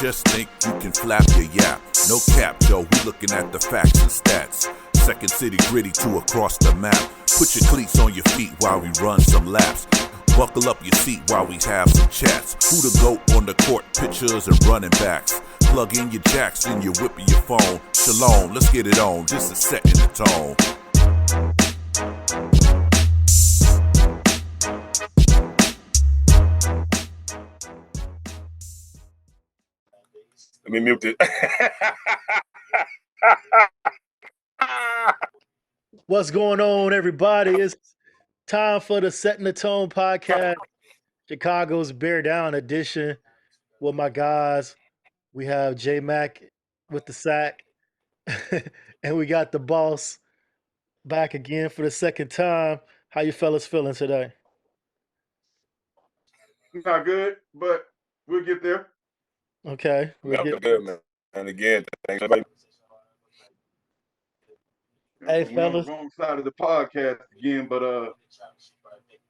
just think you can flap your yap. No cap, yo, we looking at the facts and stats. Second city gritty to across the map. Put your cleats on your feet while we run some laps. Buckle up your seat while we have some chats. Who the GOAT on the court, pictures and running backs. Plug in your jacks, then you whip your phone. Shalom, let's get it on, just a set in the tone. Let me mute it. What's going on, everybody? It's time for the Setting the Tone podcast, Chicago's Bear Down edition with my guys. We have J Mac with the sack, and we got the boss back again for the second time. How you fellas feeling today? Not good, but we'll get there. Okay. Good, man. And again, thanks everybody. Hey, we're fellas. on the wrong side of the podcast again, but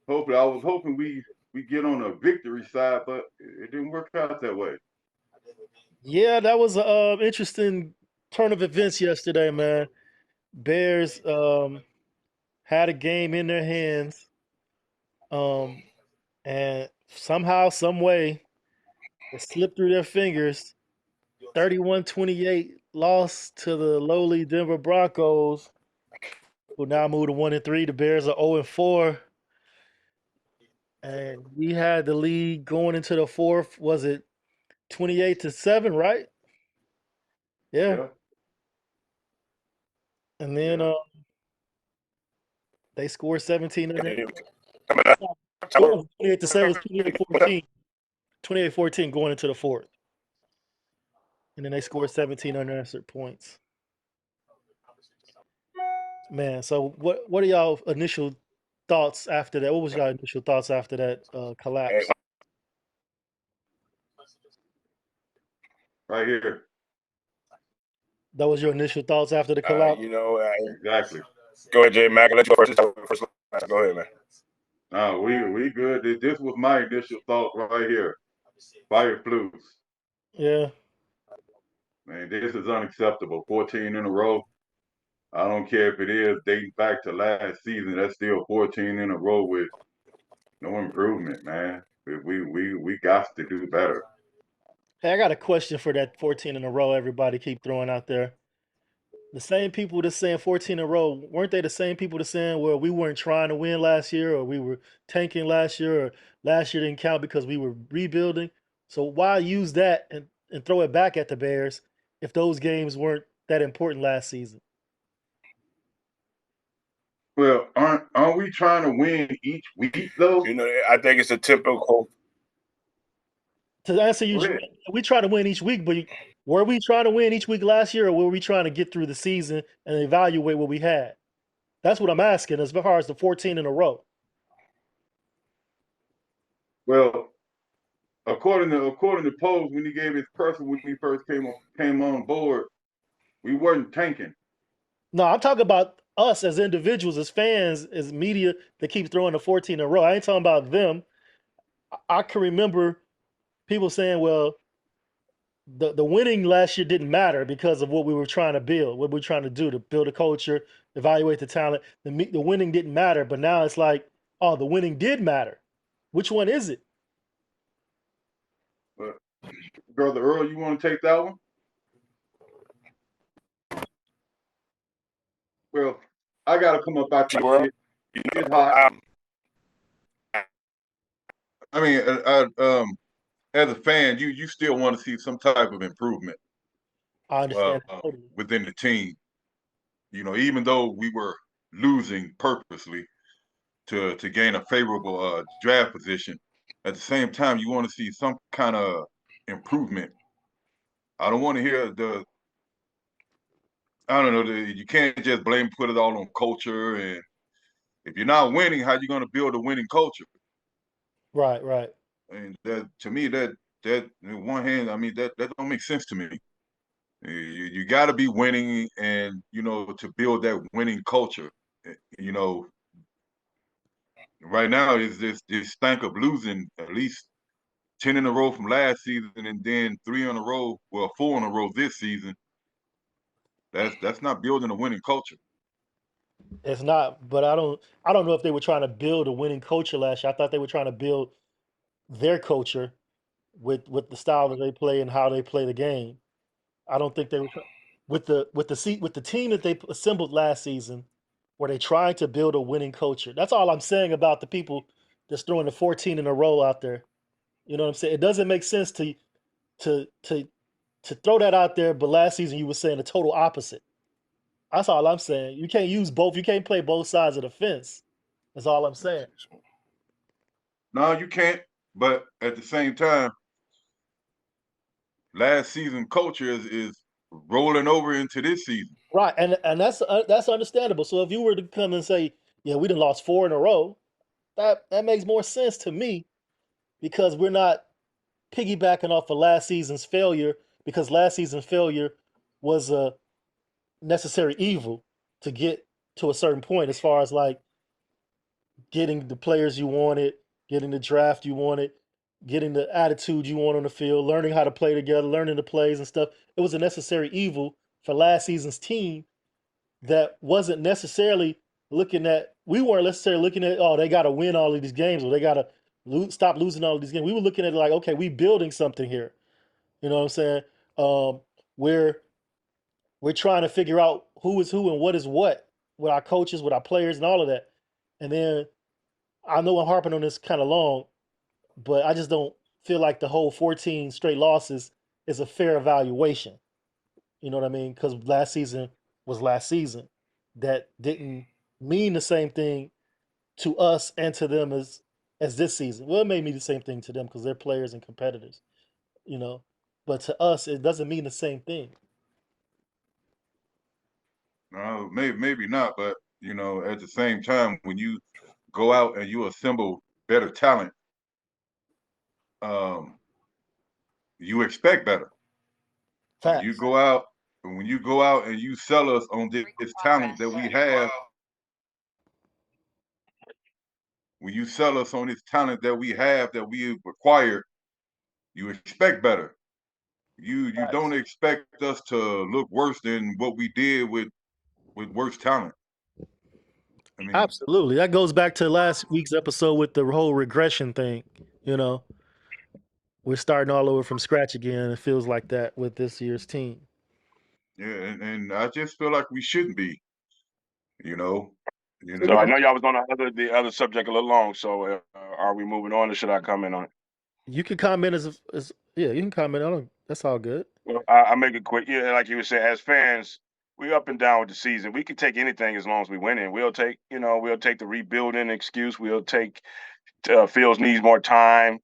hopefully, I was hoping we get on a victory side, but it didn't work out that way. Yeah, that was an interesting turn of events yesterday, man. Bears had a game in their hands, and somehow, some way, it slipped through their fingers. 31-28 loss to the lowly Denver Broncos, who now moved to 1-3. The Bears are 0-4. And we had the lead going into the fourth. Was it 28-7, right? Yeah. And then they scored 17 in there. 28-7, 28-14. 28-14 going into the fourth. And then they scored 17 unanswered points. Man, so what are y'all initial thoughts after that? What was y'all initial thoughts after that collapse? Right here. That was your initial thoughts after the collapse? Exactly. Go ahead, J Mac. Let's go first. Go ahead, man. No, we good. This was my initial thought right here. Eberflus. Yeah. Man, this is unacceptable. 14 in a row. I don't care if it is dating back to last season. That's still 14 in a row with no improvement, man. We got to do better. Hey, I got a question for that 14 in a row everybody keep throwing out there. The same people that's saying 14 in a row, weren't they the same people that's saying, well, we weren't trying to win last year, or we were tanking last year, or last year didn't count because we were rebuilding? So why use that and throw it back at the Bears if those games weren't that important last season? Well, aren't we trying to win each week though? I think it's a typical. To answer you, we try to win each week, but were we trying to win each week last year, or were we trying to get through the season and evaluate what we had? That's what I'm asking as far as the 14 in a row. Well, according to Pose, when he gave his press when he first came on board, we weren't tanking. No, I'm talking about us as individuals, as fans, as media that keep throwing the 14 in a row. I ain't talking about them. I can remember people saying, well, the winning last year didn't matter because of what we were trying to build, what we were trying to do to build a culture, evaluate the talent. The winning didn't matter, but now it's like, oh, the winning did matter. Which one is it? Brother Earl, you want to take that one? Well, I got to come up out here. It's hot. I mean, as a fan, you still want to see some type of improvement. I understand within the team. Even though we were losing purposely to gain a favorable draft position, at the same time, you want to see some kind of improvement. I don't want to hear you can't just put it all on culture. And if you're not winning, how you going to build a winning culture? Right. And that, to me, that on one hand, I mean, that don't make sense to me. You got to be winning, and to build that winning culture. Right now is this stank of losing at least 10 in a row from last season and then 3 in a row, well, 4 in a row this season. That's not building a winning culture. It's not, but I don't know if they were trying to build a winning culture last year. I thought they were trying to build their culture with the style that they play and how they play the game. I don't think they were with the team that they assembled last season. Were they trying to build a winning culture? That's all I'm saying about the people that's throwing the 14 in a row out there. You know what I'm saying? It doesn't make sense to to to throw that out there, but last season you were saying the total opposite. That's all I'm saying. You can't use both. You can't play both sides of the fence. That's all I'm saying. No, you can't. But at the same time, last season culture is rolling over into this season. Right, and that's understandable. So if you were to come and say, "Yeah, we done lost 4 in a row," that makes more sense to me because we're not piggybacking off of last season's failure because last season's failure was a necessary evil to get to a certain point as far as like getting the players you wanted, getting the draft you wanted, getting the attitude you want on the field, learning how to play together, learning the plays and stuff. It was a necessary evil for last season's team that wasn't necessarily looking at. We weren't necessarily looking at, oh, they got to win all of these games or they got to stop losing all of these games. We were looking at it like, okay, we building something here. You know what I'm saying? Um, we're we're trying to figure out who is who and what is what with our coaches, with our players, and all of that. And then I know I'm harping on this kind of long, but I just don't feel like the whole 14 straight losses is a fair evaluation. You know what I mean? Because last season was last season. That didn't mean the same thing to us and to them as this season. Well, it may mean the same thing to them because they're players and competitors, you know. But to us, it doesn't mean the same thing. No, maybe not, but at the same time, when you go out and you assemble better talent, um, you expect better. When you Facts. go out, when you go out and you sell us on this talent that we have, when you sell us on this talent that we have that we acquired, you expect better. You don't Facts. expect us to look worse than what we did with worse talent. I mean, Absolutely. That goes back to last week's episode with the whole regression thing. You know, we're starting all over from scratch again. It feels like that with this year's team. yeah, and I just feel like we shouldn't be. You know, you So I know. know y'all was on the other subject a little long. So are we moving on, or should I comment on it? You can comment as yeah, you can comment on it. That's all good. Well, I make it quick. Yeah, like you were saying, as fans, we up and down with the season. We can take anything as long as we win it. We'll take the rebuilding excuse. We'll take Fields needs more time.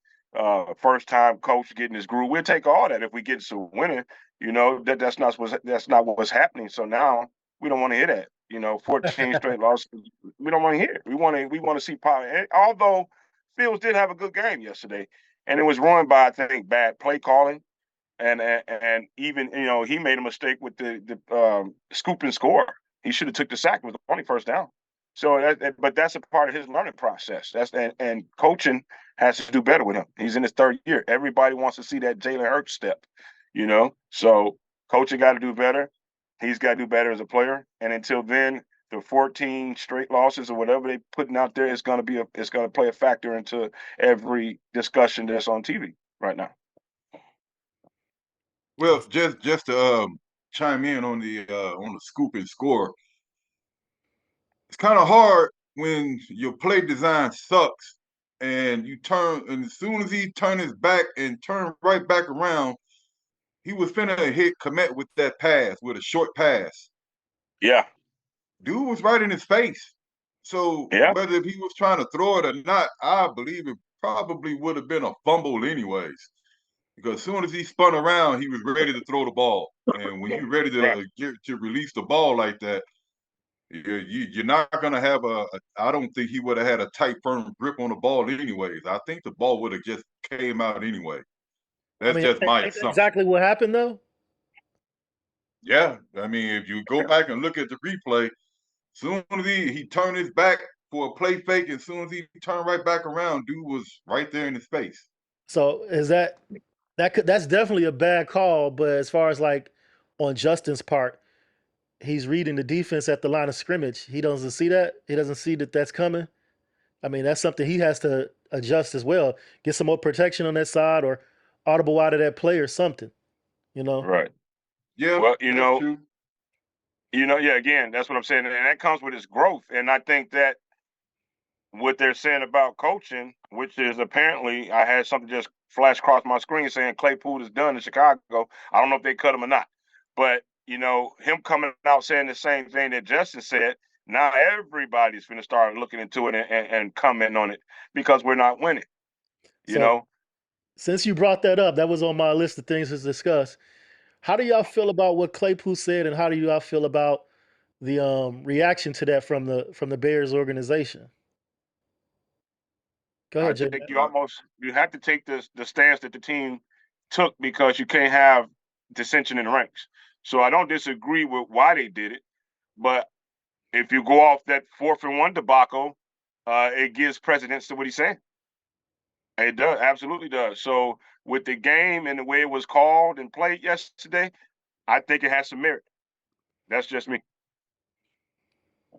First time coach getting his groove. We'll take all that if we get to winning. That's not what's happening. So now we don't want to hear that. 14 straight losses. We don't want to hear it. We want to see power. And although Fields did have a good game yesterday, and it was ruined by I think bad play calling and even he made a mistake with the scoop and score. He should have took the sack. It was only first down. So, but that's a part of his learning process. And coaching has to do better with him. He's in his third year. Everybody wants to see that Jalen Hurts step. So coaching got to do better. He's got to do better as a player. And until then, the 14 straight losses or whatever they're putting out there is going to play a factor into every discussion that's on TV right now. Well, just to chime in on the scoop and score, it's kind of hard when your play design sucks and as soon as he turned his back and turned right back around, he was finna hit Komet with that pass, with a short pass. Yeah. Dude was right in his face. So Yeah. whether if he was trying to throw it or not, I believe it probably would have been a fumble anyways. Because as soon as he spun around, he was ready to throw the ball. And when you're ready Right. to release the ball like that, you're not going to have I don't think he would have had a tight, firm grip on the ball anyways. I think the ball would have just came out anyway. I That's mean, just my ain't that assumption. exactly what happened though? Yeah. I mean, if you go back and look at the replay, soon as he turned his back for a play fake, as soon as he turned right back around, dude was right there in his face. So is that's definitely a bad call. But as far as like on Justin's part, he's reading the defense at the line of scrimmage. He doesn't see that. He doesn't see that that's coming. I mean, that's something he has to adjust as well. Get some more protection on that side, or audible out of that play, or something. You know. Right. Yeah, Well, that's true. yeah, again, that's what I'm saying. And that comes with his growth. And I think that what they're saying about coaching, which is apparently I had something just flash across my screen saying Claypool is done in Chicago. I don't know if they cut him or not. But, him coming out saying the same thing that Justin said, now everybody's going to start looking into it and commenting on it because we're not winning, you So know? since you brought that up, that was on my list of things to discuss. How do y'all feel about what Claypool said, and how do y'all feel about the reaction to that from the Bears organization? Go I ahead, Jay. think you have to take the stance that the team took because you can't have dissension in the ranks. So I don't disagree with why they did it, but if you go off that 4th-and-1 debacle, it gives precedence to what he's saying. It does, absolutely does. So with the game and the way it was called and played yesterday, I think it has some merit. That's just me.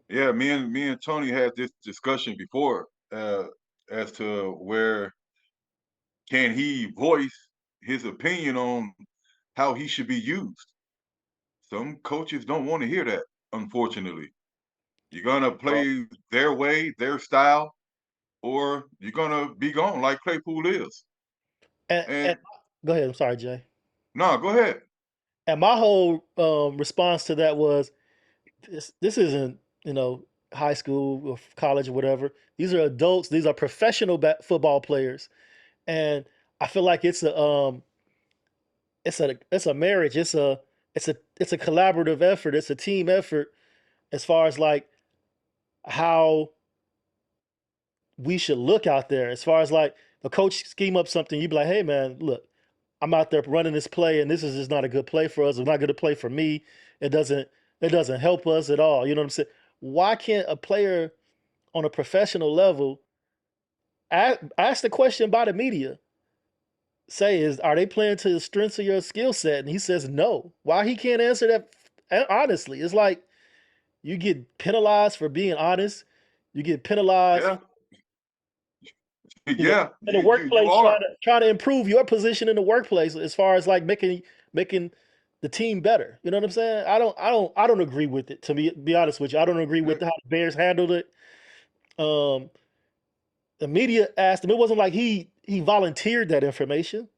Yeah, me and Tony had this discussion before as to where can he voice his opinion on how he should be used. Some coaches don't want to hear that, unfortunately. You're gonna Well, play their way, their style, or you're gonna be gone like Claypool is. And And go ahead. I'm sorry, Jay. no, go ahead. And my whole response to that was this isn't high school or college or whatever. These are adults. These are professional football players, and I feel like it's a marriage. It's a collaborative effort. It's a team effort as far as like how we should look out there. As far as like the coach scheme up something, you'd be like, hey man, look, I'm out there running this play, and this is just not a good play for us. It's not good to play for me. It doesn't it doesn't help us at all. You know what I'm saying? Why can't a player on a professional level ask the question by the media? Say, are they playing to the strengths of your skill set? And he says no. Why he can't answer that honestly? It's like you get penalized for being honest. You get penalized, Yeah, you know, yeah, in the you workplace trying are. to trying to improve your position in the workplace as far as like making the team better. You know what I'm saying? I don't agree with it. To be honest with you, I don't agree Yeah, with how the Bears handled it. Um, the media asked him. It wasn't like he volunteered that information.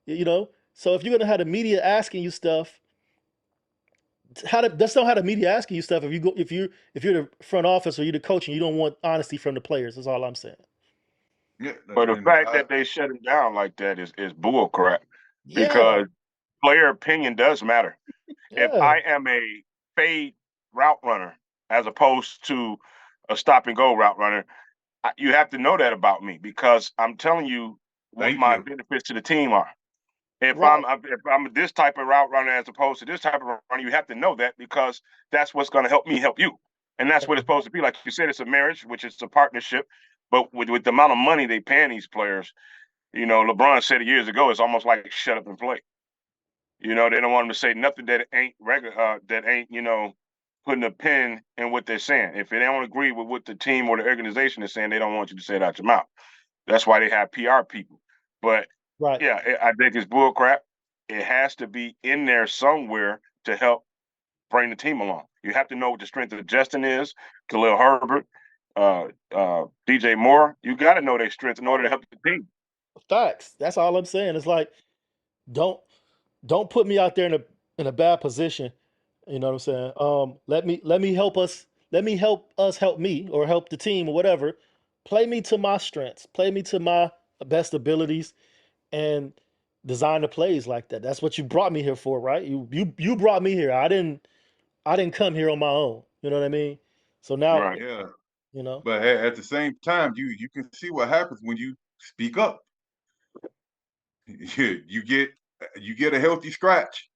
You know. So if you're gonna have the media asking you stuff, that's not how the media asking you stuff. If you're the front office or you're the coach and you don't want honesty from the players, that's all I'm saying. yeah, but the and fact that they shut him down like that is bull crap Yeah, because player opinion does matter. If yeah, I am a fade route runner as opposed to a stop and go route runner, you have to know that about me because I'm telling you what thank my you. benefits to the team are. right. If I'm this type of route runner as opposed to this type of runner, you have to know that because that's what's going to help me help you, and that's what it's supposed to be. Like you said, it's a marriage, which is a partnership. But with the amount of money they paying these players, LeBron said it years ago, it's almost like shut up and play. They don't want them to say nothing that ain't regular, that ain't putting a pin in what they're saying. If they don't agree with what the team or the organization is saying, they don't want you to say it out your mouth. That's why they have PR people. But Right. yeah, I think it's bull crap. It has to be in there somewhere to help bring the team along. You have to know what the strength of Justin is, Kahlil Herbert, DJ Moore. You got to know their strengths in Oh order to yeah. help the team. Facts. That's all I'm saying. It's like don't don't put me out there in a bad position. You know what I'm saying? Let me help us. Let me help us help me or help the team or whatever. Play me to my strengths. Play me to my best abilities and design the plays like that. That's what you brought me here for, right? You brought me here. I didn't come here on my own. You know what I mean? So now, Right. Yeah, you know, but at the same time, you can see what happens when you speak up. You get a healthy scratch.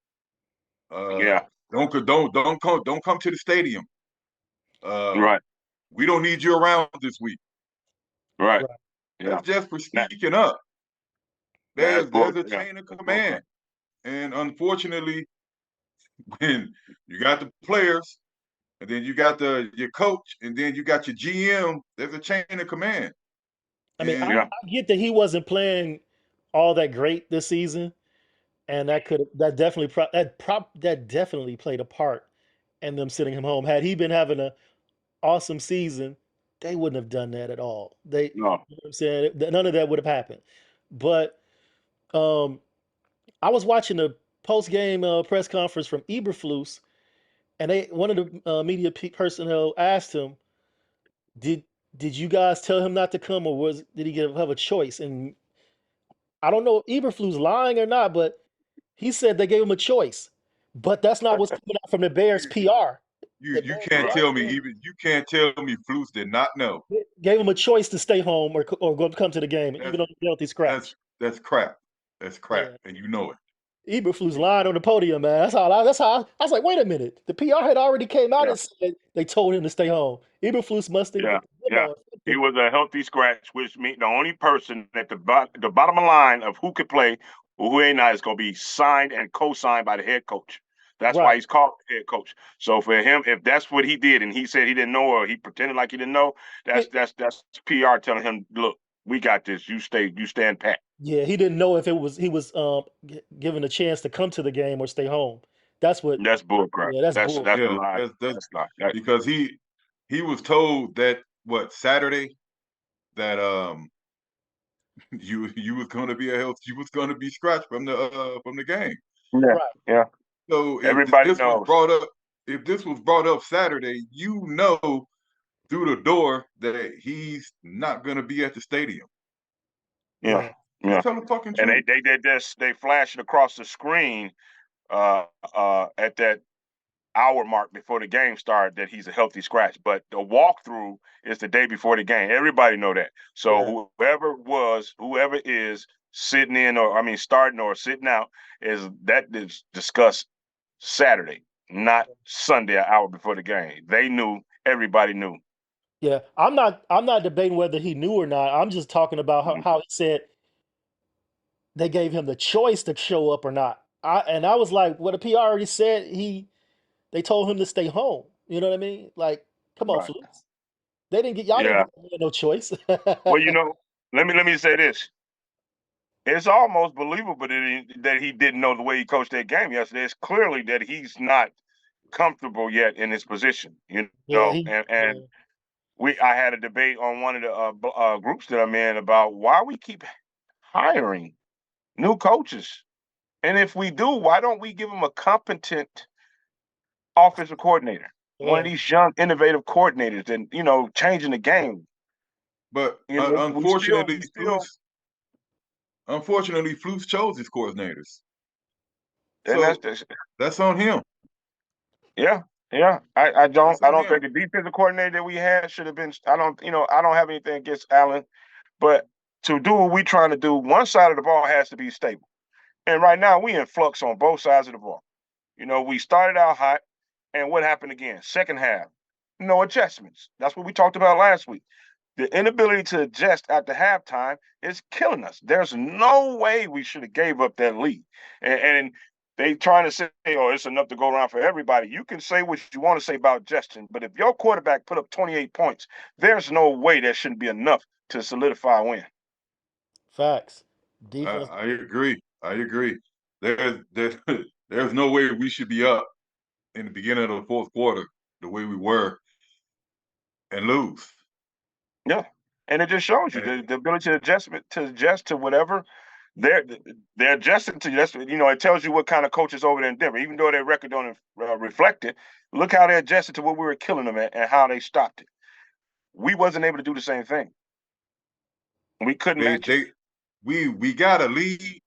Uh, Yeah. don't come to the stadium. Uh, Right. we don't need you around this week. Right. right, Yeah. That's just for Now, speaking up. there's a Yeah, chain of that's bull crap. command. And unfortunately, when you got the players, and then you got your coach, and then you got your GM, there's a chain of command. I mean, I, And Yeah, I get that he wasn't playing all that great this season, and that definitely that definitely played a part in them sending him home. Had he been having an awesome season, they wouldn't have done that at all. no, You know what I'm saying? None of that would have happened. But um, I was watching the post game press conference from Eberflus, and one of the media personnel asked him, "Did did you guys tell him not to come, or did he have a choice?" And I don't know if Eberflus lying or not, but he said they gave him a choice. But that's not what's coming out from the Bears you PR. The you Bears can't right. PR tell me said even you can't tell me Flus did not know. they gave him a choice to stay home or go come to the game, even That's though he's a healthy that's scratch. that's crap. That's crap, Yeah. and you know it. Eberflus lying on the podium, man. That's how I was like, wait a minute. The PR had already came out Yeah, and said they told him to stay home. Eberflus must have yeah, hit the yeah. memo or He something. was a healthy scratch, which means the only person at the bottom of the line of who could play or who ain't not is going to be signed and co-signed by the head coach. That's why Right. he's called the head coach. So for him, if that's what he did and he said he didn't know or he pretended like he didn't know, He- that's PR telling him, look, we got this. You stand pat. yeah, he didn't know if he was given a chance to come to the game or stay home. That's what. That's bull crap. Yeah, that's That's bull. that's a Yeah, lie. that's That's not. That, because he was told that what Saturday that you was going to be you was going to be scratched from the game. yeah, Right. yeah. So Everybody knows. if this was brought up Saturday, you know through the door that he's not going to be at the stadium. Yeah, Yeah. yeah. Just tell the fucking And truth. they did this. They flashed it across the screen at that hour mark before the game started that he's a healthy scratch. But the walkthrough is the day before the game. Everybody know that. Yeah. So whoever is sitting in or I mean starting or sitting out is discussed Saturday, not Sunday, an hour before the game. They knew. Everybody knew. Yeah. I'm not debating whether he knew or not. I'm just talking about Mhm. how he said they gave him the choice to show up or not. I was like, well, the PR already said they told him to stay home. You know what I mean? Like, come on, Right. Flukes. They didn't get y'all didn't Yeah. give him no choice. Well, let me say this. It's almost believable that he didn't know the way he coached that game yesterday. It's clearly that he's not comfortable yet in his position, Yeah, and I had a debate on one of the groups that I'm in about why we keep hiring new coaches, and if we do, why don't we give them a competent offensive coordinator, one of yeah, these young, innovative coordinators, and changing the game. But We still, we still, unfortunately, Flus chose his coordinators. and So that's on him. yeah, yeah. I don't That's I on don't him. think the defensive coordinator that we had should have been. I don't have anything against Allen, but to do what we trying to do, one side of the ball has to be stable. And right now we in flux on both sides of the ball. We started out hot, and what happened again? Second half, no adjustments. That's what we talked about last week. The inability to adjust after halftime is killing us. There's no way we should have gave up that lead. And they trying to say, oh, it's enough to go around for everybody. You can say what you want to say about Justin, but if your quarterback put up 28 points, there's no way that shouldn't be enough to solidify a win. facts. Defense. I agree. I agree. There's there's no way we should be up in the beginning of the fourth quarter the way we were and lose. Yeah. And it just shows you And the ability to adjust to whatever they're they're adjusting to. It tells you what kind of coaches over there in Denver. Even though their record don't reflect it, look how they adjusted to what we were killing them at and how they stopped it. We wasn't able to do the same thing. We couldn't they match it. they we got a lead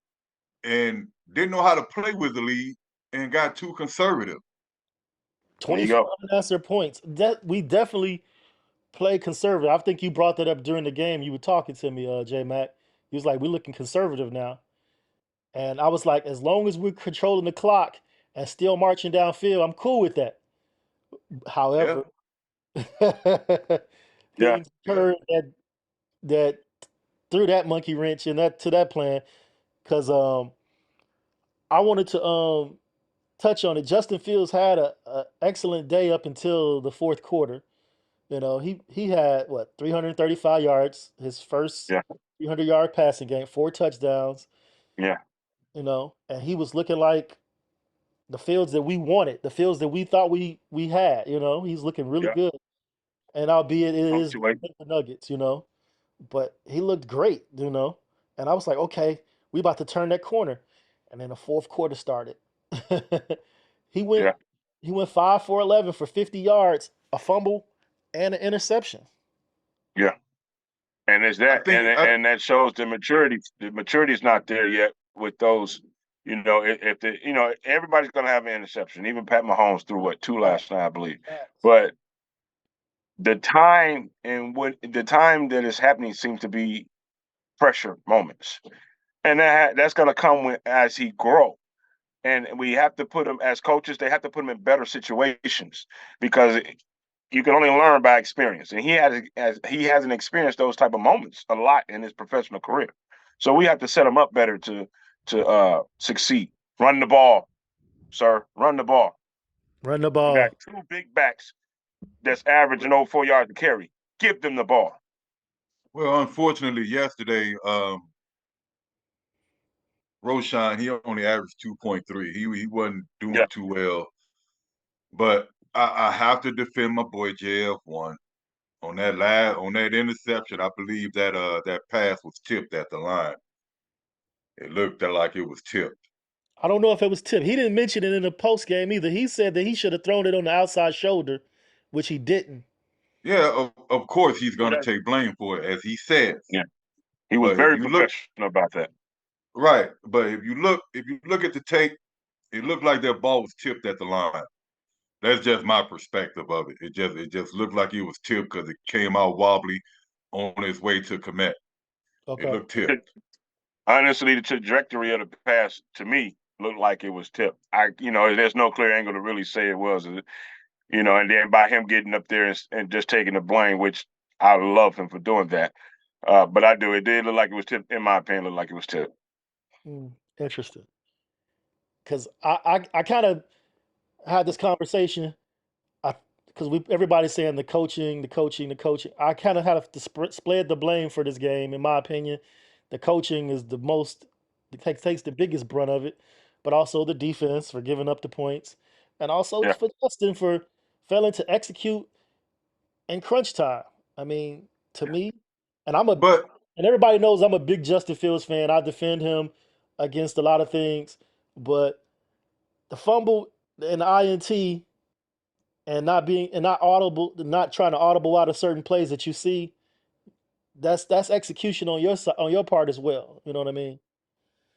and didn't know how to play with the lead and got too conservative. There you 24 go. unanswered points. That we definitely play conservative. I think you brought that up during the game. You were talking to me, J Mac. He was like, we're looking conservative now. And I was like, as long as we're controlling the clock and still marching downfield, I'm cool with that. Yeah, However, Yeah. things yeah. occurred that threw that monkey wrench in that to that plan. because I wanted to touch on it. Justin Fields had a excellent day up until the fourth quarter. You know, he had what 335 yards, his first Yeah. 300-yard passing game, 4 touchdowns. Yeah. You know, and he was looking like the Fields that we wanted, the Fields that we thought we had. You know, he's looking really Yeah. good. And albeit it is Punctuate. the Nuggets, you know, but he looked great, you know. And I was like, okay, we about to turn that corner. And then the fourth quarter started. he went Yeah. he went 5 for 11 for 50 yards, a fumble, and an interception. Yeah. And it's I that, think and that shows the maturity. The maturity is not there yet with those. You know, if the everybody's going to have an interception. Even Pat Mahomes threw what two Facts. last night, I believe. Facts. But the time and what the time that is happening seems to be pressure moments, and that's going to come as he grows. And we have to put them as coaches. They have to put them in better situations because you can only learn by experience. And he hasn't experienced those type of moments a lot in his professional career. So we have to set him up better to succeed. Run the ball, sir. Run the ball. Run the You got ball. two big backs that's averaging over 4 yards to carry. Give them the ball. well, unfortunately, yesterday, Roshan he only averaged 2.3. He wasn't doing Yeah, too well, but I have to defend my boy JF1 on that interception. I believe that that pass was tipped at the line. It looked like it was tipped. I don't know if it was Tip. He didn't mention it in the post game either. He said that he should have thrown it on the outside shoulder, which he didn't. Yeah, of course he's going to okay. take blame for it, as he says. Yeah. He was But if very you look professional about that. right, but if you look at the tape, it looked like that ball was tipped at the line. That's just my perspective of it. It just looked like it was tipped because it came out wobbly on its way to commit. It Okay. looked tipped. Honestly, the trajectory of the pass to me looked like it was tipped. There's no clear angle to really say it was, and then by him getting up there and just taking the blame, which I love him for doing that. But I do. It did look like it was tipped, in my opinion, looked like it was tipped. Interesting. Because I kind of had this conversation. I because we everybody's saying the coaching, the coaching, the coaching. I kind of have to spread the blame for this game. In my opinion, the coaching is the most takes the biggest brunt of it, but also the defense for giving up the points, and also Yeah. for Justin for failing to execute in crunch time. I mean, to me, and But and everybody knows I'm a big Justin Fields fan. I defend him against a lot of things, but the fumble and the INT and not audible, not trying to audible out of certain plays that you see, that's execution on your side, on your part as well. You know what I mean?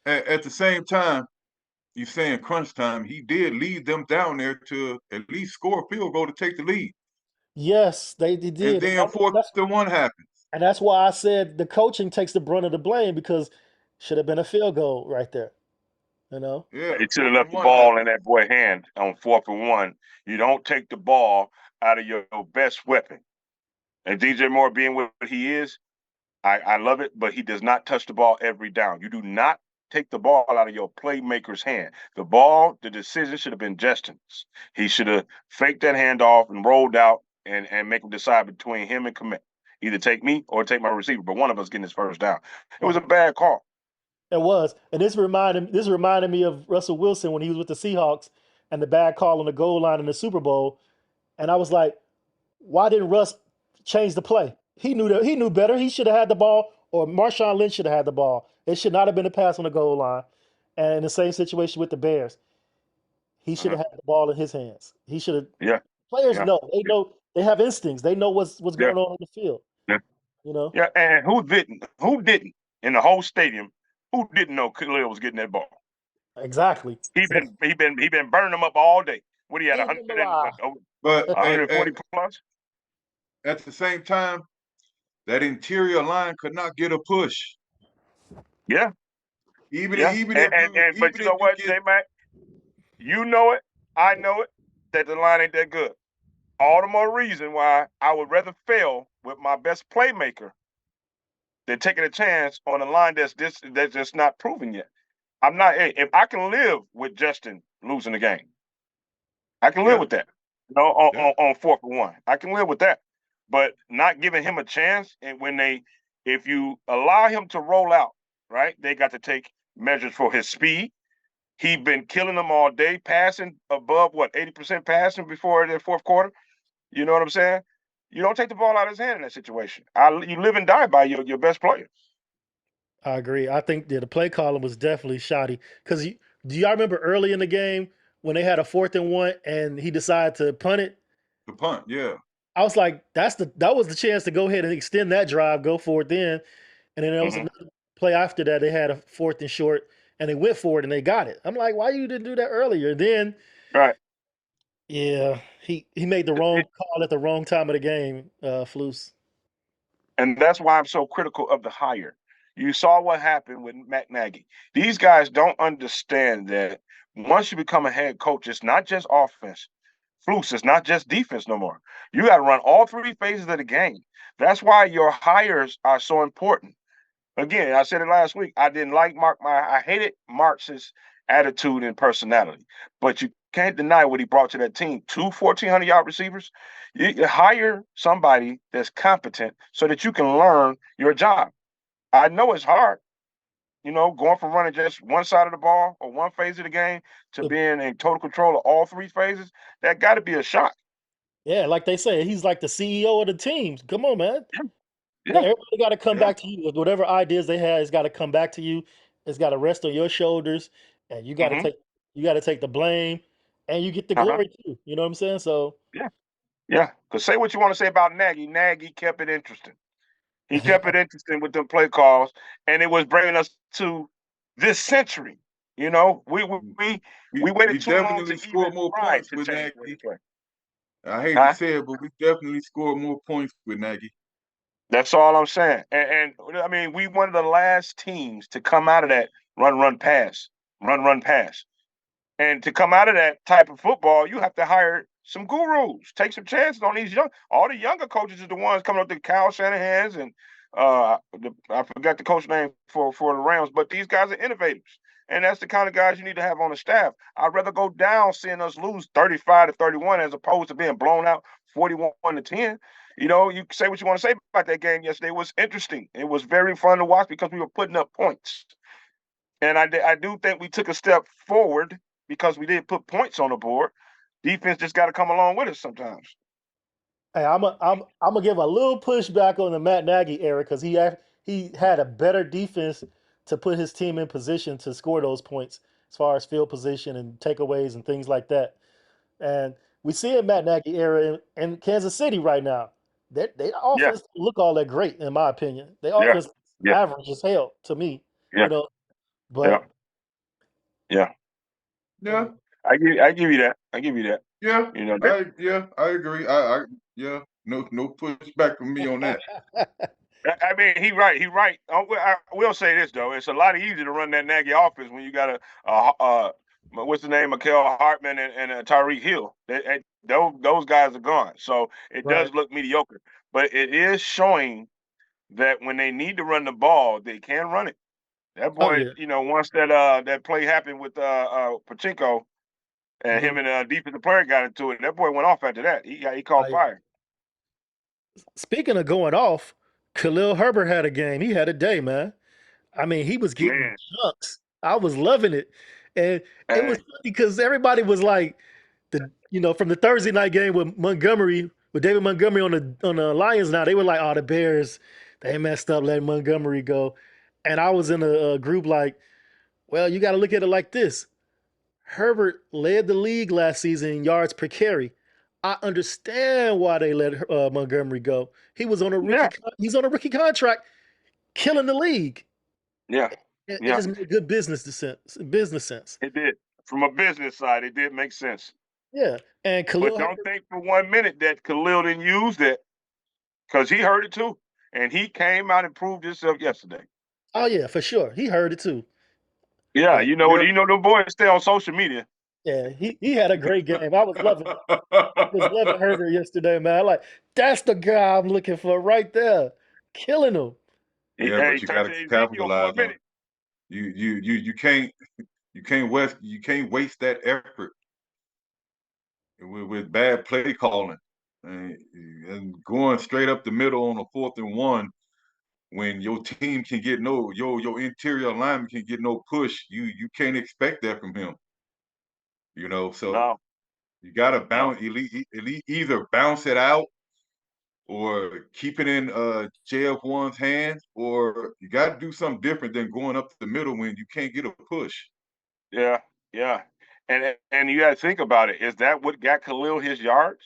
at the same time, you saying crunch time, he did lead them down there to at least score a field goal to take the lead. Yes, they And did, then fourth and one happened. and that's why I said the coaching takes the brunt of the blame because should have been a field goal right there. You know? Yeah, It should have fourth left and the one ball in happened. that boy's hand on 4th and 1. You don't take the ball out of your best weapon. And DJ Moore being what he is, I love it, but he does not touch the ball every down. You do not take the ball out of your playmaker's hand. The decision should have been Justin's. He should have faked that handoff and rolled out and make him decide between him and commit. Either take me or take my receiver, but one of us getting his first down. It was Right. a bad call. It was, and this reminded me of Russell Wilson when he was with the Seahawks and the bad call on the goal line in the Super Bowl, and I was like, why didn't Russ change the play? He knew better. He should have had the ball, or Marshawn Lynch should have had the ball. It should not have been a pass on the goal line. And in the same situation with the Bears, he should Uh-huh. have had the ball in his hands. He should have. Yeah, Players yeah, know. They know. They have instincts. They know what's yeah, going on in the field. yeah. You know Yeah, and who didn't? Who didn't in the whole stadium? Who didn't know Kahlil was getting that ball? exactly. He been burning them up all day. What he had Eating 100 them and alive. But 140 plus? at the same time, that interior line could not get a push. Yeah, Even yeah. even And, if and you and but even you if know you what, get J Mac, you know it, I know it, that the line ain't that good. All the more reason why I would rather fail with my best playmaker they're taking a chance on a line that's just not proven yet. I'm not. Hey, if I can live with Justin losing the game, I can live Yeah, with that. You know, on, yeah. on 4th and 1, I can live with that. But not giving him a chance, and if you allow him to roll out, right, they got to take measures for his speed. He's been killing them all day, passing above 80% passing before the 4th quarter. You know what I'm saying? You don't take the ball out of his hand in that situation. You live and die by your best player. I agree. I think the play calling was definitely shoddy. Because do y'all remember early in the game when they had a 4th and 1 and he decided to punt it? The punt, yeah. I was like, that was the chance to go ahead and extend that drive, go for it then. And then there was Hmm. another play after that. They had a 4th and short, and they went for it and they got it. I'm like, why you didn't do that earlier? Then, Right. yeah, he made the wrong call at the wrong time of the game, Flus. And that's why I'm so critical of the hire. You saw what happened with Matt Nagy. These guys don't understand that once you become a head coach, it's not just offense. Flus, it's not just defense no more. You got to run all 3 phases of the game. That's why your hires are so important. Again, I said it last week. I didn't like Mark. I hated Marx's attitude and personality, but you can't deny what he brought to that team. Two 1,400-yard receivers. You hire somebody that's competent so that you can learn your job. I know it's hard, going from running just one side of the ball or one phase of the game to being in total control of all 3 phases. That got to be a shock. Yeah, like they say, he's like the CEO of the teams. Come on, man. Yeah. Everybody got to come Yeah. back to you with whatever ideas they have. It's got to come back to you. It's got to rest on your shoulders, and Hmm. you got to take the blame, and you get the Uh-huh. glory too. You know what I'm saying? So, Yeah. Yeah. Because say what you want to say about Nagy. Nagy kept it interesting. He kept it interesting with them play calls, and it was bringing us to this century. You know, we we we, We we waited we too long to definitely even scored more try points to with change the way Nagy. we play. I hate to Huh? say it, but we definitely scored more points with Nagy. That's all I'm saying. And I mean, we one of the last teams to come out of that run, pass, run, pass. And to come out of that type of football, you have to hire some gurus, take some chances on these all the younger coaches are the ones coming up to Kyle Shanahan's and I forgot the coach name for the Rams, but these guys are innovators. And that's the kind of guys you need to have on the staff. I'd rather go down seeing us lose 35-31 as opposed to being blown out 41-10. You say what you want to say about that game yesterday. It was interesting. It was very fun to watch because we were putting up points. And I do think we took a step forward because we did put points on the board. Defense just got to come along with us sometimes. hey, I'm gonna give a little pushback on the Matt Nagy era because he had a better defense to put his team in position to score those points as far as field position and takeaways and things like that. And we see a Matt Nagy era in Kansas City right now. They Yeah, offense don't look all that great, in my opinion. Their yeah, offense yeah, average as hell to me, yeah, you know. yeah, But yeah. hey, Yeah, I give you that. I give you that. yeah, You know, that, I agree. I yeah, no pushback from me on that. I mean, he right. He right. I will say this though: it's a lot easier to run that Nagy offense when you got what's the name, Mikael Hartman and Tyreek Hill. Those guys are gone, so it right. does look mediocre. But it is showing that when they need to run the ball, they can run it. That Oh boy, yeah. once that play happened with Pacheco and him Mhm. and defensive player got into it, that boy went off after that. He Oh caught yeah. fire. Speaking of going off, Kahlil Herbert had a game. He had a day, man. I mean, he was getting Man, chunks. I was loving it. And it was hey, funny because everybody was like from the Thursday night game with David Montgomery on the Lions now, they were like, oh, the Bears, they messed up letting Montgomery go. And I was in a group like, well, you got to look at it like this. Herbert led the league last season in yards per carry. I understand why they let Montgomery go. yeah, He's on a rookie contract, killing the league. yeah, It yeah. just made good business sense. It did. From a business side, it did make sense. Yeah, and But Khalil don't Herbert. think for 1 minute that Khalil didn't use that because he heard it too, and he came out and proved himself yesterday. Oh yeah, for sure. He heard it too. Yeah, And Yeah. the boys stay on social media. yeah, he had a great game. I was loving it. I was loving Herbert yesterday, man. Like, that's the guy I'm looking for right there. Killing him. Yeah, Hey, but you got touch to Ezekiel for a capitalize on it. minute. You can't waste that effort with bad play calling and going straight up the middle on a 4th and 1 when your team can get your interior lineman can get no push. You can't expect that from him. So No, you got to no. either bounce it out or keep it in JF1's hands, or you got to do something different than going up the middle when you can't get a push. Yeah, yeah. And you got to think about it. Is that what got Kahlil his yards?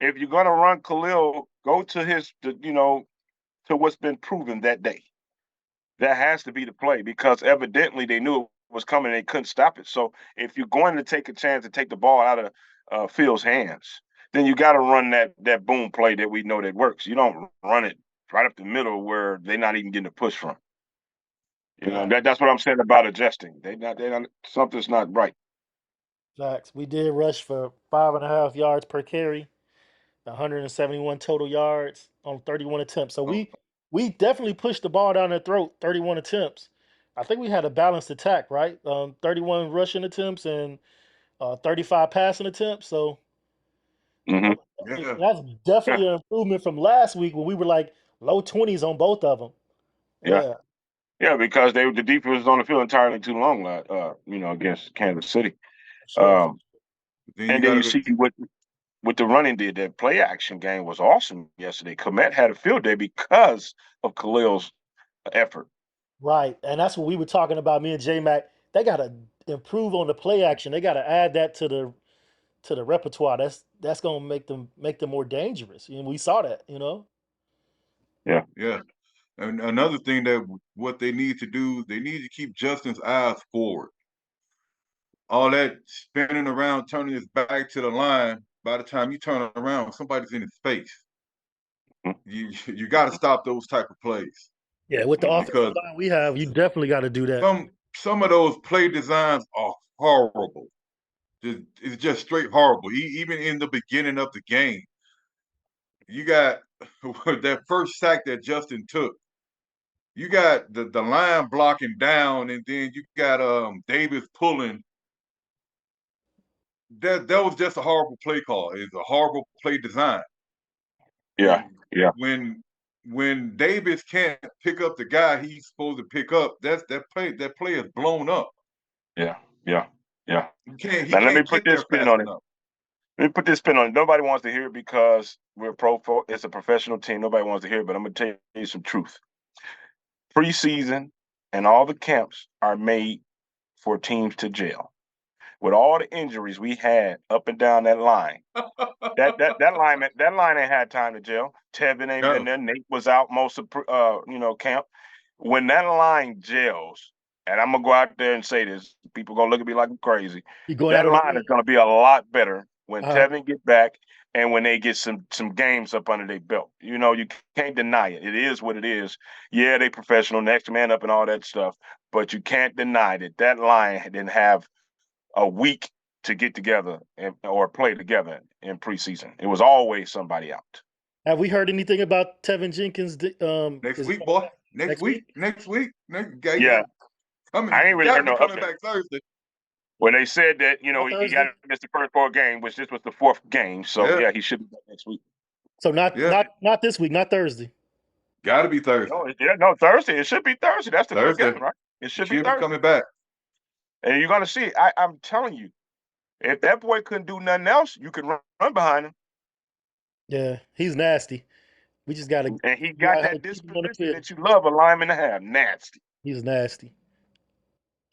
If you're gonna run Kahlil, go to to what's been proven that day. That has to be the play because evidently they knew it was coming and they couldn't stop it. So if you're going to take a chance to take the ball out of Phil's hands, then you got to run that boom play that we know that works. You don't run it right up the middle where they're not even getting a push from. Facts. That's what I'm saying about adjusting. They not something's not right. Facts. We did rush for 5.5 yards per carry, 171 total yards on 31 attempts. So Oh, we definitely pushed the ball down their throat. 31 attempts. I think we had a balanced attack, right? 31 rushing attempts and 35 passing attempts. So Hmm. yeah, that's Yeah, definitely an improvement from last week when we were like low 20s on both of them. yeah, Yeah, yeah. Because the defense was on the field entirely too long. Against Kansas City. for sure. Um, then you and then got you to see what the running did. That play action game was awesome yesterday. Komet had a field day because of Khalil's effort. Right. And that's what we were talking about, me and J Mac. They gotta improve on the play action. They gotta add that to the repertoire. That's gonna make them more dangerous. And we saw that. Yeah, yeah. And another thing that what they need to do, they need to keep Justin's eyes forward. All that spinning around, turning his back to the line. By the time you turn around, somebody's in his face. You got to stop those type of plays Yeah, with the offensive because line we have, you definitely gotta do that. some of those play designs are horrible. It's just straight horrible. Even in the beginning of the game, you got that first sack that Justin took. You got the line blocking down, and then you got Davis pulling. That was just a horrible play call. It's a horrible play design. yeah, yeah, When Davis can't pick up the guy he's supposed to pick up, that play is blown up. yeah, yeah, yeah. He Now let me can't put get this there spin fast on it. enough. Let me put this spin on it. Nobody wants to hear it because we're it's a professional team. Nobody wants to hear it, but I'm gonna tell you some truth. Preseason and all the camps are made for teams to jail. With all the injuries we had up and down that line, that line ain't had time to gel. Tevin ain't been No, there. Nate was out most of camp. When that line gels, and I'm gonna go out there and say this, people gonna look at me like I'm crazy. You going out That on a line limb. is gonna be a lot better when Uh, Tevin get back and when they get some games up under their belt. You can't deny it. It is what it is. Yeah, they professional, next man up and all that stuff, but you can't deny that line didn't have a week to get together or play together in preseason. It was always somebody out. have we heard anything about Tevin Jenkins? next Is he week, coming boy. back Next next week. week? Next week. Next guy, Yeah, I ain't he really got to heard be no coming update. back Thursday. When they said that, Not he got Thursday. to miss the first 4 games, which this was the 4th game. So Yeah, yeah, he should be back next week. So not yeah. not not this week, not Thursday. Got to be Thursday. No, Thursday. It should be Thursday. That's the 5th Thursday. game, right? It should be She'll be Thursday. coming back. And you're gonna see. I'm telling you, if that boy couldn't do nothing else, you can run behind him. Yeah, he's nasty. We just gotta And he figure got out how to that keep him on the disposition field. that you love a lineman to have. Nasty. He's nasty.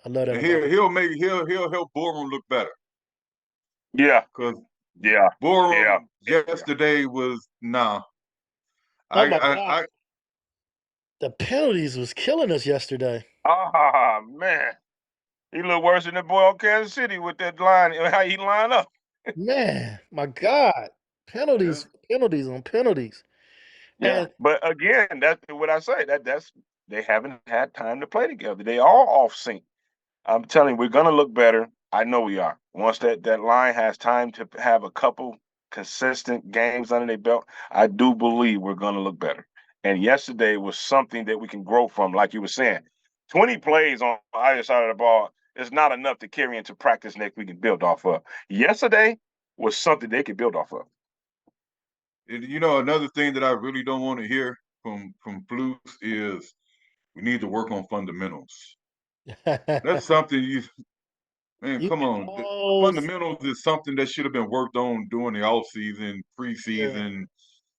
I love that And about him. he'll help Borum look better. Yeah, Because yeah, yeah, Borum yeah. yesterday was nah. Oh I my I, God, I the penalties was killing us yesterday. Ah, man. He look worse than the boy on Kansas City with that line, how he line up. Man, my God, yeah. penalties, penalties on penalties. Yeah. And But again, that's what I say. That's they haven't had time to play together. They are off sync. I'm telling you, we're gonna look better. I know we are. Once that line has time to have a couple consistent games under their belt, I do believe we're gonna look better. And yesterday was something that we can grow from, like you were saying. 20 plays on either side of the ball is not enough to carry into practice next week and build off of. Yesterday was something they could build off of. And, you know, another thing that I really don't want to hear from Flus is we need to work on fundamentals. That's something man, You come can on. The almost, fundamentals is something that should have been worked on during the offseason, yeah, preseason,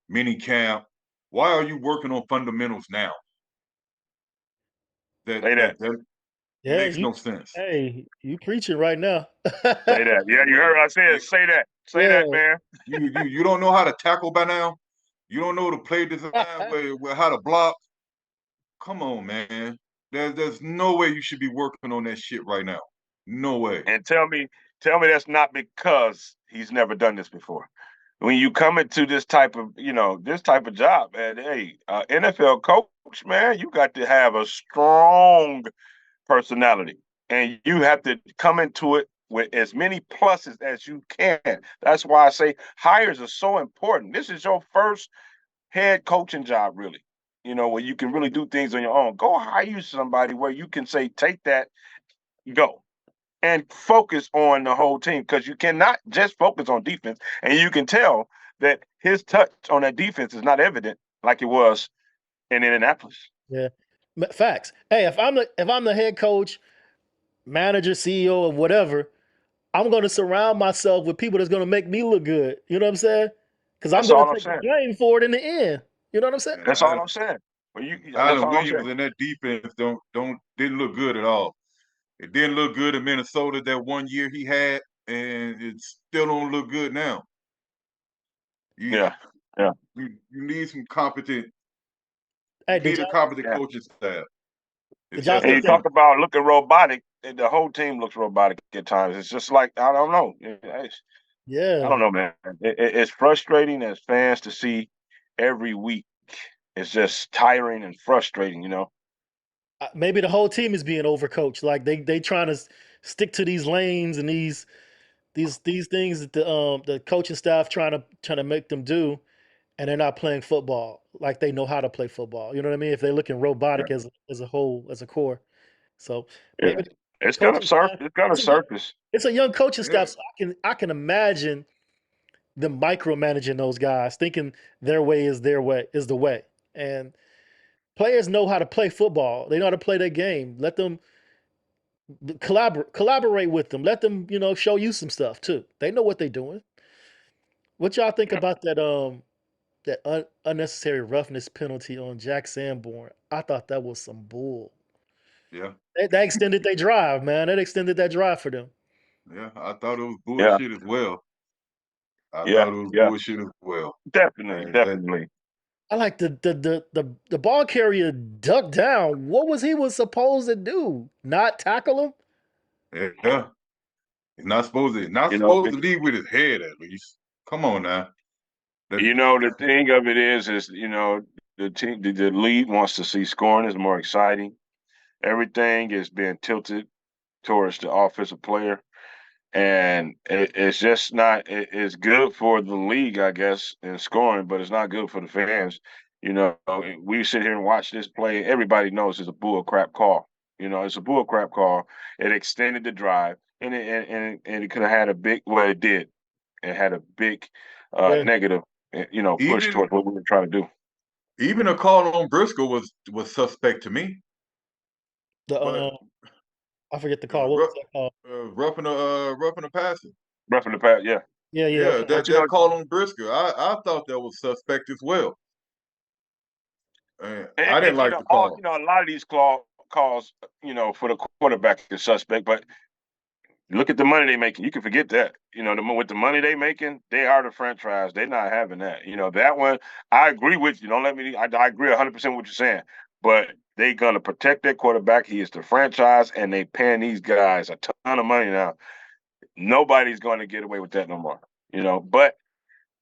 mini camp. Why are you working on fundamentals now? That Say that. that that yeah. makes You, no sense. hey, you preaching right now. Say that. Yeah, you heard what I said. Say that. Say Yeah. that, man. You don't know how to tackle by now. You don't know the play design where how to block. Come on, man. There's no way you should be working on that shit right now. No way. And tell me that's not because he's never done this before. When you come into this type of, this type of job, man, hey, NFL coach, man, you got to have a strong personality, and you have to come into it with as many pluses as you can. That's why I say hires are so important. This is your first head coaching job, really. Where you can really do things on your own. Go hire somebody where you can say, take that, go and focus on the whole team, because you cannot just focus on defense. And you can tell that his touch on that defense is not evident like it was in Indianapolis. Yeah. Facts. Hey, if I'm the head coach, manager, CEO, or whatever, I'm going to surround myself with people that's going to make me look good. You know what I'm saying? Because I'm That's going all to I'm take the saying. blame for it in the end. You know what I'm saying? That's all I'm saying. Well, that's Allen all I'm Williams saying. and that defense didn't look good at all. It didn't look good in Minnesota that one year he had, and it still don't look good now. You Yeah, yeah, you need some competent. Hey, You need a competent yeah. coaching staff. did It's y'all just And see you that that? talk simple. about looking robotic, and the whole team looks robotic at times. It's just like, I don't know. I Yeah. don't know, man. It's frustrating as fans to see every week. It's just tiring and frustrating. Maybe the whole team is being overcoached. Like they trying to stick to these lanes and these things that the coaching staff trying to make them do, and they're not playing football like they know how to play football. You know what I mean? If they're looking Yeah, robotic as a whole, as a core. So yeah. maybe the It's gonna coaching surface. staff, It's gonna it's a young, surface. it's a young coaching Yeah, staff, so I can imagine them micromanaging those guys, thinking their way is their way is the way. And players know how to play football. They know how to play their game. Let them collaborate with them. Let them, show you some stuff too. They know what they're doing. What y'all think Yeah, about that unnecessary roughness penalty on Jack Sanborn? I thought that was some bull. yeah, That extended their drive, man. That extended that drive for them. yeah. I thought it was yeah, bullshit as well. I yeah, thought it was yeah. bullshit as well. Definitely, That definitely. I like the ball carrier ducked down. What was supposed to do? Not tackle him? yeah. He's not You know, supposed to lead with his head at least. Come on now. That the thing of it is the team, the league wants to see scoring is more exciting. Everything is being tilted towards the offensive player, and it's just not. It's good for the league, I guess, in scoring, but it's not good for the fans. We sit here and watch this play. Everybody knows it's a bull crap call. It's a bull crap call. It extended the drive, and it could have had a big. Well, it did. It had a big Yeah. negative, push even towards what we were trying to do. even a call on Briscoe was suspect to me. The But I forget the uh, call. What was that called? roughing the passer. Roughing the pass, yeah. Yeah, yeah. Yeah, Okay. But that call on Briscoe. I thought that was suspect as well. I didn't like the call. a lot of these calls, for the quarterback is suspect, but look at the money they making. You can forget that. With the money they making, they are the franchise. They're not having that. That one, I agree with you. Don't let me. I agree 100% what you're saying. But they gonna protect their quarterback. He is the franchise, and they paying these guys a ton of money now. Nobody's gonna get away with that no more. But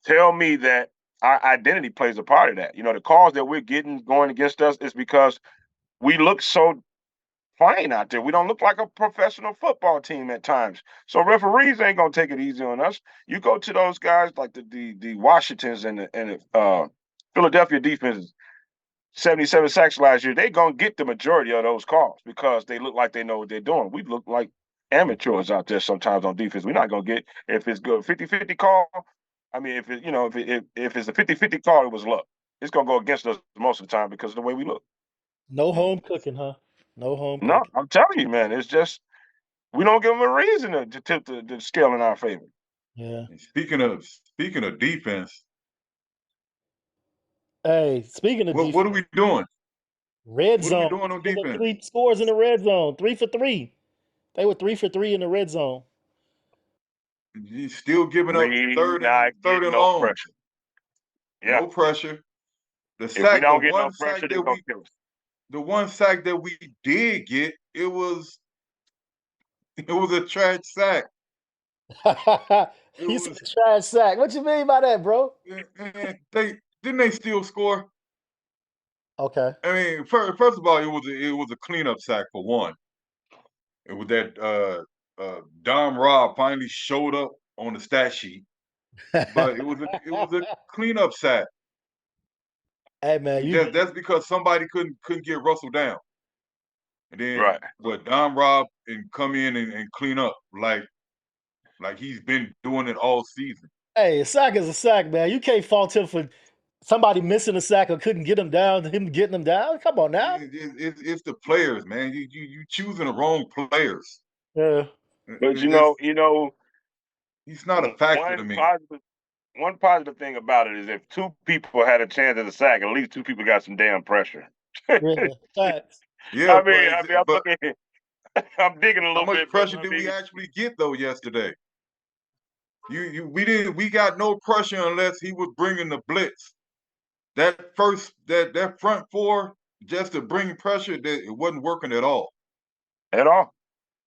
tell me that our identity plays a part of that. The calls that we're getting going against us is because we look so playing out there. We don't look like a professional football team at times. So referees ain't gonna take it easy on us. You go to those guys like the Washingtons and the Philadelphia defenses. 77 sacks last year, they're going to get the majority of those calls because they look like they know what they're doing. We look like amateurs out there sometimes on defense. We're not going to get, if it's good 50-50 call, I mean, if it, if it's a 50-50 call, it was luck. It's going to go against us most of the time because of the way we look. No home cooking, huh? No home No, cooking. I'm telling you, man, it's just, we don't give them a reason to tip the scale in our favor. Yeah. And speaking of defense, Hey, speaking of what are defense, we doing? red What are we zone. doing on Give them defense? 3 scores in the red zone. 3 for 3. They were 3 for 3 in the red zone. You still giving up We third not and third getting and no long. pressure. Yeah. No pressure. If we The don't get no one sack pressure, they're that going to kill us. we did get, it was a trash sack. It You said was trash sack. What you mean by that, bro? and they still score. Okay. I mean, first of all, it was a cleanup sack for one. It was that Dom Robb finally showed up on the stat sheet, but it was a cleanup sack. Hey man, And you that's because somebody couldn't get Russell down, and then Right. what? Dom Robb and come in and clean up like he's been doing it all season. hey, a sack is a sack, man. You can't fault him for somebody missing a sack or couldn't get him down, him getting him down. Come on now. It's the players, man. You choosing the wrong players. Yeah. But It's he's not a factor to one me. positive one positive thing about it is if two people had a chance at a sack, at least two people got some damn pressure. Yeah. Facts. Yeah, I'm but looking, I'm digging a how little much bit, but pressure I did we mean, actually get though yesterday? We got no pressure unless he was bringing the blitz. That front four just to bring pressure, that it wasn't working at all. at all,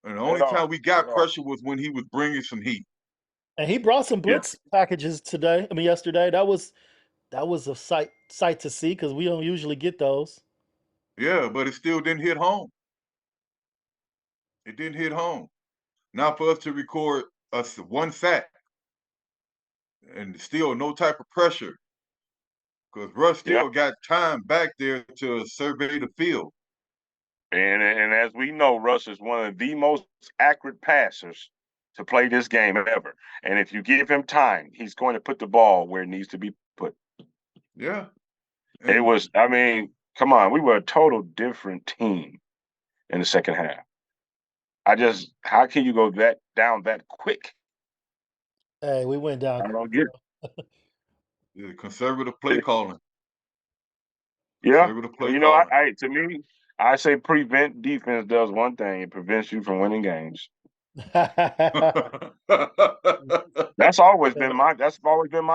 And the at only all, time we at got all. pressure was when he was bringing some heat. And he brought some Yeah, blitz packages today. I mean, yesterday. That was a sight to see because we don't usually get those. Yeah, but it still didn't hit home. It didn't hit home. Not for us to record us one sack and still no type of pressure because Russ yeah. still got time back there to survey the field. And as we know, Russ is one of the most accurate passers to play this game ever. And if you give him time, he's going to put the ball where it needs to be put. Yeah, It and was, I mean, come on, we were a total different team in the second half. How can you go that down that quick? Hey, we went down I quick, don't get the conservative play it. calling. Yeah. Conservative And play calling. To me, I say prevent defense does one thing. It prevents you from winning games. That's always been my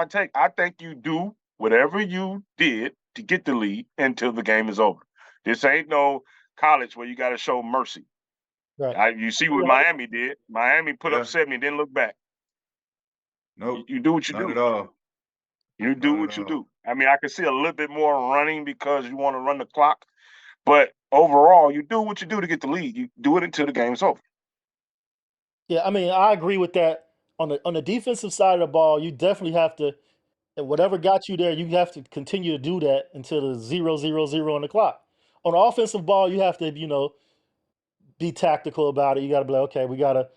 take. I think you do whatever you did to get the lead until the game is over. This ain't no college where you got to show mercy. Right. You see what Yeah. Miami did. Miami put up Yeah, 70 and didn't look back. nope, You do what you not do. at all. You do Not at what you all. do. I mean, I can see a little bit more running because you want to run the clock, but overall, you do what you do to get the lead. You do it until the game's over. Yeah, I mean, I agree with that. On the defensive side of the ball, you definitely have to, and whatever got you there, you have to continue to do that until the 0-0-0 on the clock. On the offensive ball, you have to, be tactical about it. You got to be like, okay, we got to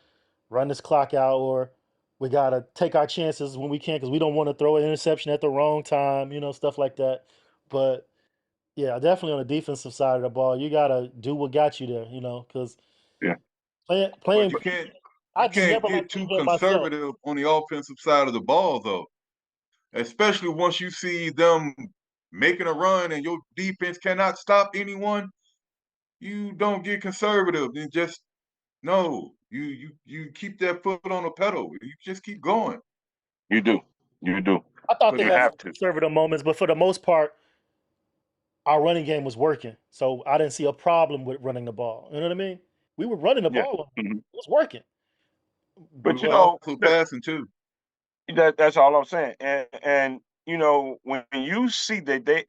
run this clock out, or we got to take our chances when we can because we don't want to throw an interception at the wrong time, stuff like that. But yeah, definitely on the defensive side of the ball, you got to do what got you there, because Yeah. playing, But you I just can't never get liked too prevent myself. conservative on the offensive side of the ball though. Especially once you see them making a run and your defense cannot stop anyone, you don't get conservative and just no. You keep that foot on the pedal. You just keep going. You do. You do. I thought Because they You had have some to. conservative moments, but for the most part, our running game was working. So I didn't see a problem with running the ball. You know what I mean? We were running the Yeah. ball. Mhm. It was working. we But were also passing too. that's all I'm saying. And when you see that they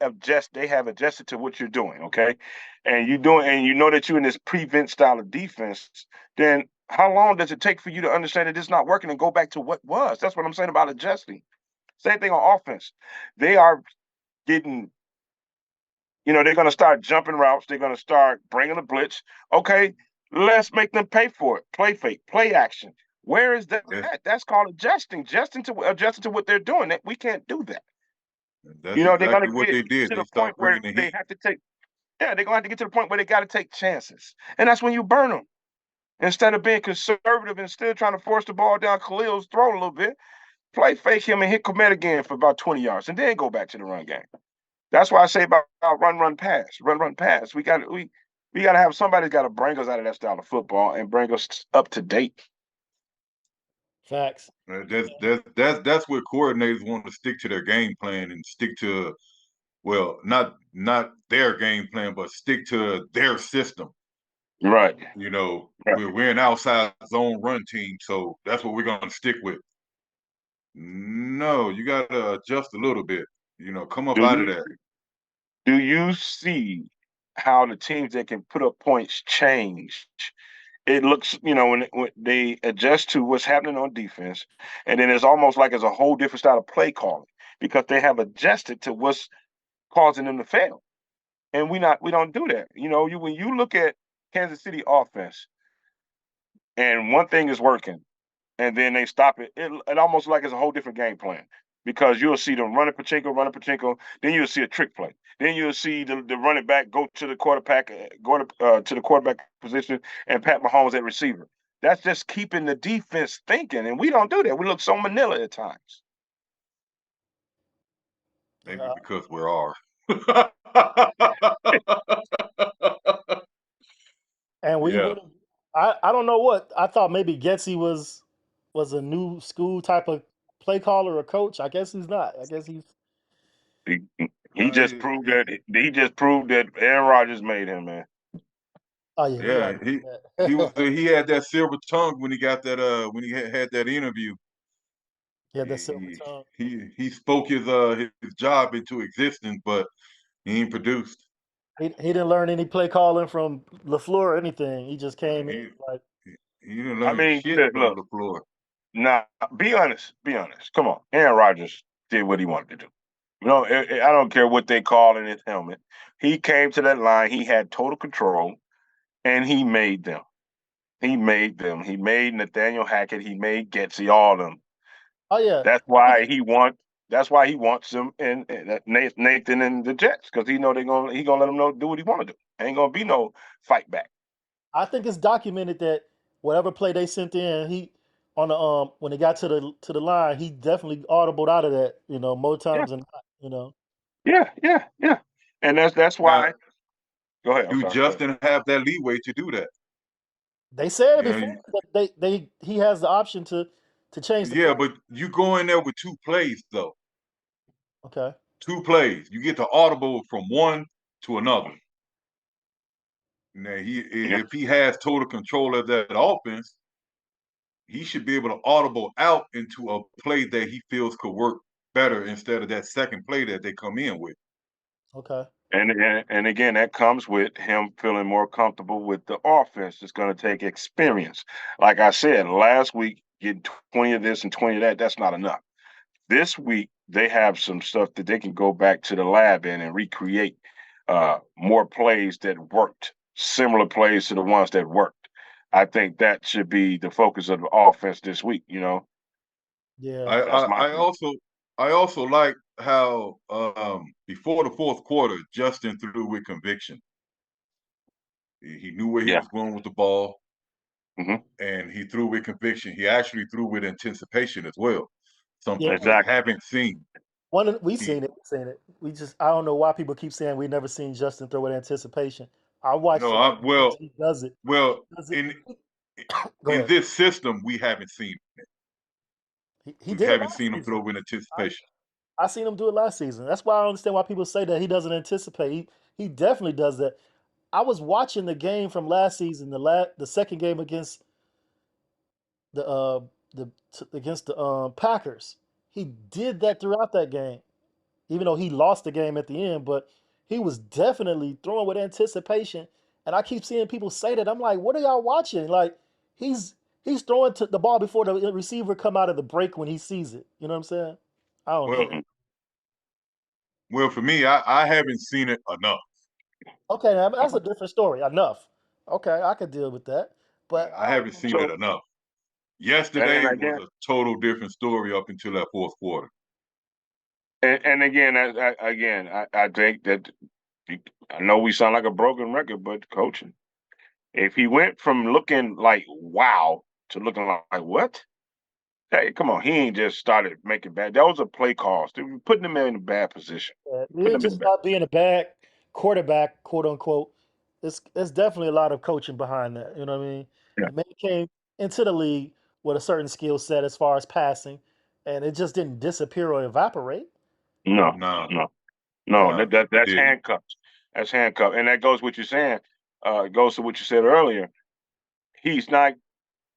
have adjusted to what you're doing, okay, and you know that you're in this prevent style of defense, then how long does it take for you to understand that it's not working and go back to what was? That's what I'm saying about adjusting. Same thing on offense. They are getting They're going to start jumping routes. They're going to start bringing the blitz. Okay, let's make them pay for it. Play fake, play action. Where is that? That's That's called adjusting to what they're doing. That we can't do that. that's They're going to exactly what get they did. to They the point start where bringing the they heat. have to take. Yeah, they're going to have to get to the point where they got to take chances, and that's when you burn them. Instead of being conservative and still trying to force the ball down Khalil's throat a little bit, play fake him and hit Komet again for about 20 yards, and then go back to the run game. That's why I say about run, pass, run, pass. We got to have somebody got to bring us out of that style of football and bring us up to date. Facts. That's where coordinators want to stick to their game plan and stick to, well, not their game plan, but stick to their system. Right. Right. We're an outside zone run team, so that's what we're gonna stick with. No, you gotta adjust a little bit. Come up Do out of you that. do you see how the teams that can put up points change? It looks, when they adjust to what's happening on defense, and then it's almost like it's a whole different style of play calling because they have adjusted to what's causing them to fail. And we don't do that. When you look at Kansas City offense, and one thing is working, and then they stop it. It almost like it's a whole different game plan because you'll see them running Pachinko, then you'll see a trick play. Then you'll see the running back go to the quarterback, to the quarterback position, and Pat Mahomes at receiver. That's just keeping the defense thinking, and we don't do that. We look so manila at times. Maybe Uh, because we're our. and we Yeah. would have. I don't know what I thought. Maybe Getsy was a new school type of play caller or coach. I guess he's not. I guess he's. He, he Uh, just proved that he just proved that Aaron Rodgers made him, man. Oh yeah, we yeah, already he know he was that. he had that silver tongue when he got that when he had that interview. He had that silver He tongue. he spoke his job into existence, but he ain't produced. He didn't learn any play calling from LaFleur or anything. He just Uh, came in he like, he didn't I learn mean, shit from look, LaFleur. now be honest, be honest. Come on, Aaron Rodgers did what he wanted to do. I don't care what they call in his helmet. He came to that line. He had total control, and he made them. He made them. He made Nathaniel Hackett. He made Getsy, all of them. oh yeah, That's I think why he want. That's why he wants them and Nathan and the Jets because he gonna let them know do what he want to do. Ain't gonna be no fight back. it's documented that whatever play they sent in, he on the when they got to the line, he definitely audibled out of that. More Yeah, times than not. yeah. And that's Now, why. Go ahead. I'm do sorry. Go ahead. Justin have that leeway to do that? They said it You before, know, but he has the option to change the yeah, play. but you go in there with two plays though. Okay. Two plays. You get to audible from one to another. Now Yeah. if he has total control of that offense, he should be able to audible out into a play that he feels could work better instead of that second play that they come in with. Okay. And again, that comes with him feeling more comfortable with the offense. It's going to take experience. Like I said last week, getting 20 of this and 20 of that, that's not enough. This week, they have some stuff that they can go back to the lab in and recreate more plays that worked, similar plays to the ones that worked. I think that should be the focus of the offense this week. Yeah. I That's my I, I thing. also I also like how before the fourth quarter, Justin threw with conviction. He knew where he Yeah. was going with the ball, Hmm. and he threw with conviction. He actually threw with anticipation as well, Yeah. something we Exactly. haven't seen. We've He, seen it. We've seen it. I don't know why people keep saying we never seen Justin throw with anticipation. I watched no, a I, couple games. well, He does it. well, He does it. in Go in ahead. this system, we haven't seen it. He We did it haven't last seen him season. throw with I, anticipation. I seen him do it last season. That's why I don't understand why people say that he doesn't anticipate. He definitely does that. I was watching the game from last season, the second game against the against the Packers. He did that throughout that game, even though he lost the game at the end. But he was definitely throwing with anticipation. And I keep seeing people say that. I'm like, what are y'all watching? Like he's he's throwing to the ball before the receiver come out of the break when he sees it. You know what I'm saying? I don't Well, know. well, for me, I haven't seen it enough. Okay, now that's a different story. Enough. Okay, I could deal with that. But I haven't seen So it enough. and Yesterday was again, a total different story up until that fourth quarter. and again, I think that I know we sound like a broken record, but coaching. If he went from looking like wow to looking like what? Hey, come on, he ain't just started making bad. That was a play call. They were putting him in a bad position. Putting it's him in a just bad. not being a bad quarterback, quote unquote. It's definitely a lot of coaching behind that. You know what I mean? Yeah. The man came into the league with a certain skill set as far as passing, and it just didn't disappear or evaporate. No, No, no, no. no, it That's didn't. handcuffs. That's handcuffs, and that goes what you're saying. It goes to what you said earlier. He's not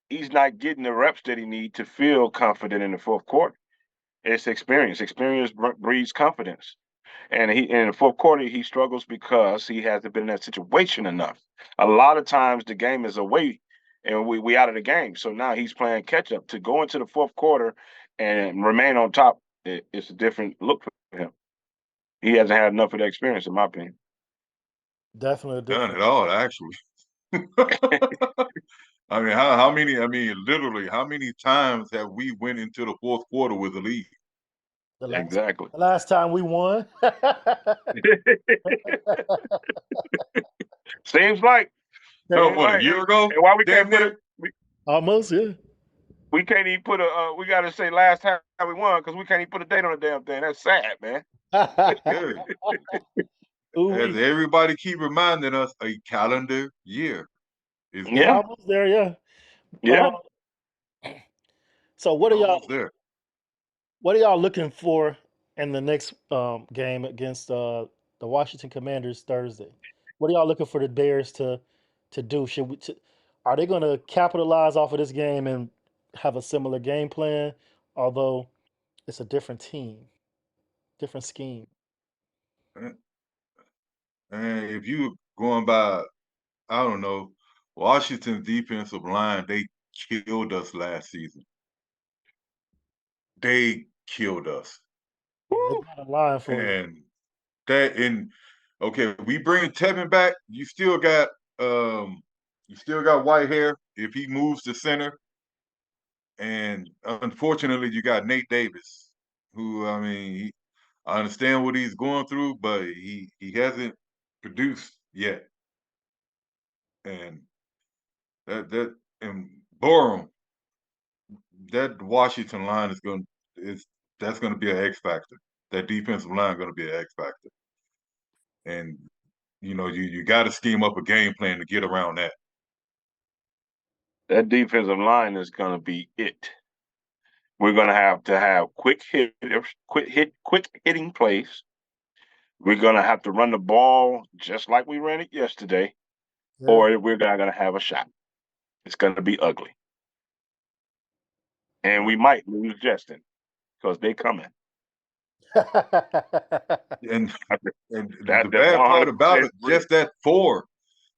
he's not getting the reps that he needs to feel confident in the fourth quarter. It's experience. Experience breeds confidence. And he in the fourth quarter he struggles because he hasn't been in that situation enough. A lot of times the game is away and we out of the game. So now he's playing catch up to go into the fourth quarter and remain on top. It's a different look for him. He hasn't had enough of that experience, in my opinion. Definitely a None different. at all, actually. I mean, how many? I mean, literally, how many times have we went into the fourth quarter with the lead? The last Exactly. the last time we won. seems like, seems What, a like, year ago? and why we can't Damn put near. it? Almost, yeah. We can't even put a. We got to say last time we won because we can't even put a date on the damn thing. That's sad, man. Yeah. Ooh As wee. everybody keep reminding us, a calendar year is We Yeah, near. almost there, yeah. yeah. Um, so what are y'all Almost there. looking for in the next game against the Washington Commanders Thursday? What are y'all looking for the Bears to do? Are they going to capitalize off of this game and have a similar game plan? Although it's a different team, different scheme. And if you going by, I don't know, Washington's defensive line, they killed us last season. They killed us. Yeah, they Woo. got a line for you. And that in okay, we bring Tevin back, um you still got white hair if he moves to center. And unfortunately you got Nate Davis, who I understand what he's going through, but he hasn't produced yet. And that and Borum, that Washington line is that's gonna be an X factor. That defensive line gonna be an X factor. And you got to scheme up a game plan to get around that. That defensive line is going to be it. We're going to have quick hitters, quick hitting plays. We're going to have to run the ball just like we ran it yesterday, Yeah. or we're not going to have a shot. It's going to be ugly, and we might lose Justin because they coming. And That's and the that's bad part 100% about it, real. just that four,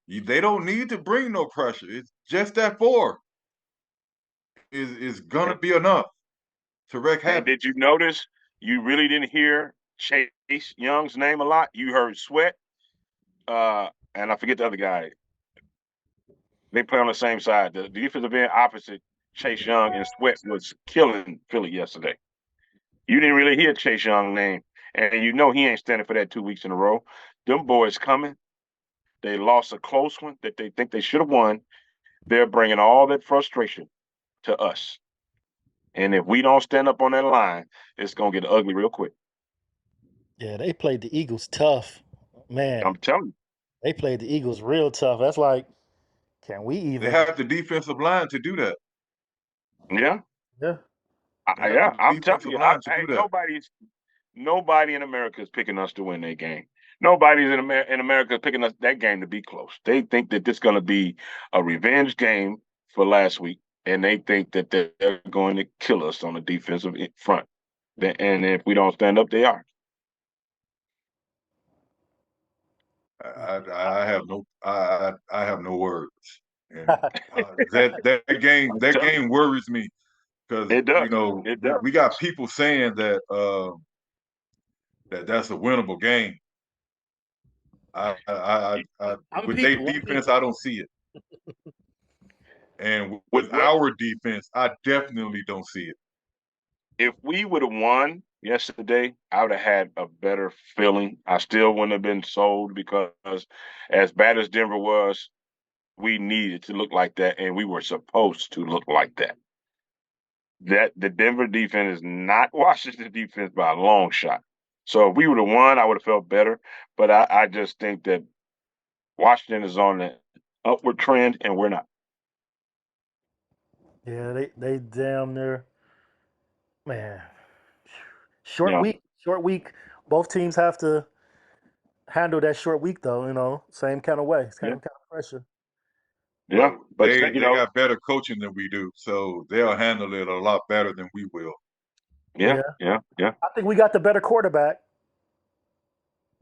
they don't need to bring no pressure. It's just that four is gonna be enough to wreak And havoc. did you notice you really didn't hear Chase Young's name a lot? You heard Sweat, and I forget the other guy. They play on the same side. The defensive end opposite Chase Young and Sweat was killing Philly yesterday. You didn't really hear Chase Young's name, and you know he ain't standing for that 2 weeks in a row. Them boys coming. They lost a close one that they think they should have won. They're bringing all that frustration to us. And if we don't stand up on that line, it's gonna get ugly real quick. Yeah, they played the Eagles tough. Man, I'm telling they played the Eagles real tough. That's like, can we They even? have the defensive line to do that. you. Yeah, Yeah. They have yeah. the I'm telling defensive you. line to Hey, do that. nobody in America is picking us to win that game. Nobody's in America is picking us that game to be close. They think that this is going to be a revenge game for last week, and they think that they're going to kill us on the defensive front. And if we don't stand up, they are. I have no words, and that I'm telling game worries me because you, it does. It does. we got people saying that that's a winnable game. I'm with their people. I'm defense, people. I don't see it. And With with what our defense, I definitely don't see it. if we would have won yesterday, I would have had a better feeling. I still wouldn't have been sold because as bad as Denver was, we needed to look like that, and we were supposed to look like that. That the Denver defense is not Washington defense by a long shot. So if we would have won, I would have felt better. But I just think that Washington is on the upward trend, and we're not. Yeah, they damn near man. Short Yeah, week. Short week. Both teams have to handle that short week though, same kind of way. Same yeah, kind of pressure. yeah. Well, But they got better coaching than we do, so they'll handle it a lot better than we will. yeah, Yeah. yeah, yeah, I think we got the better quarterback,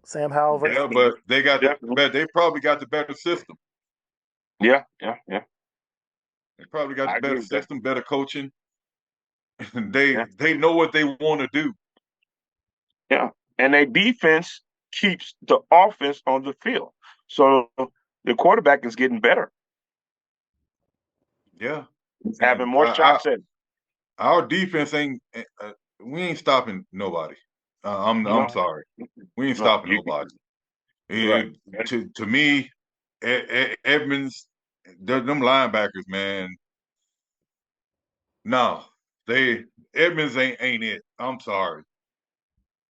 Sam Howell versus Yeah, but they got the definitely. better. They probably got the better system. Yeah, yeah, yeah. They probably got I the agree better with that. system, better coaching, and Yeah, they know what they want to do. yeah. And their defense keeps the offense on the field. So the quarterback is getting better. Yeah, He's having and more shots at it. our defense ain't. We ain't stopping nobody. I'm No, sorry, we ain't no. stopping nobody. Right. To me, Edmonds, them linebackers, man. No, they Edmonds ain't it. I'm sorry.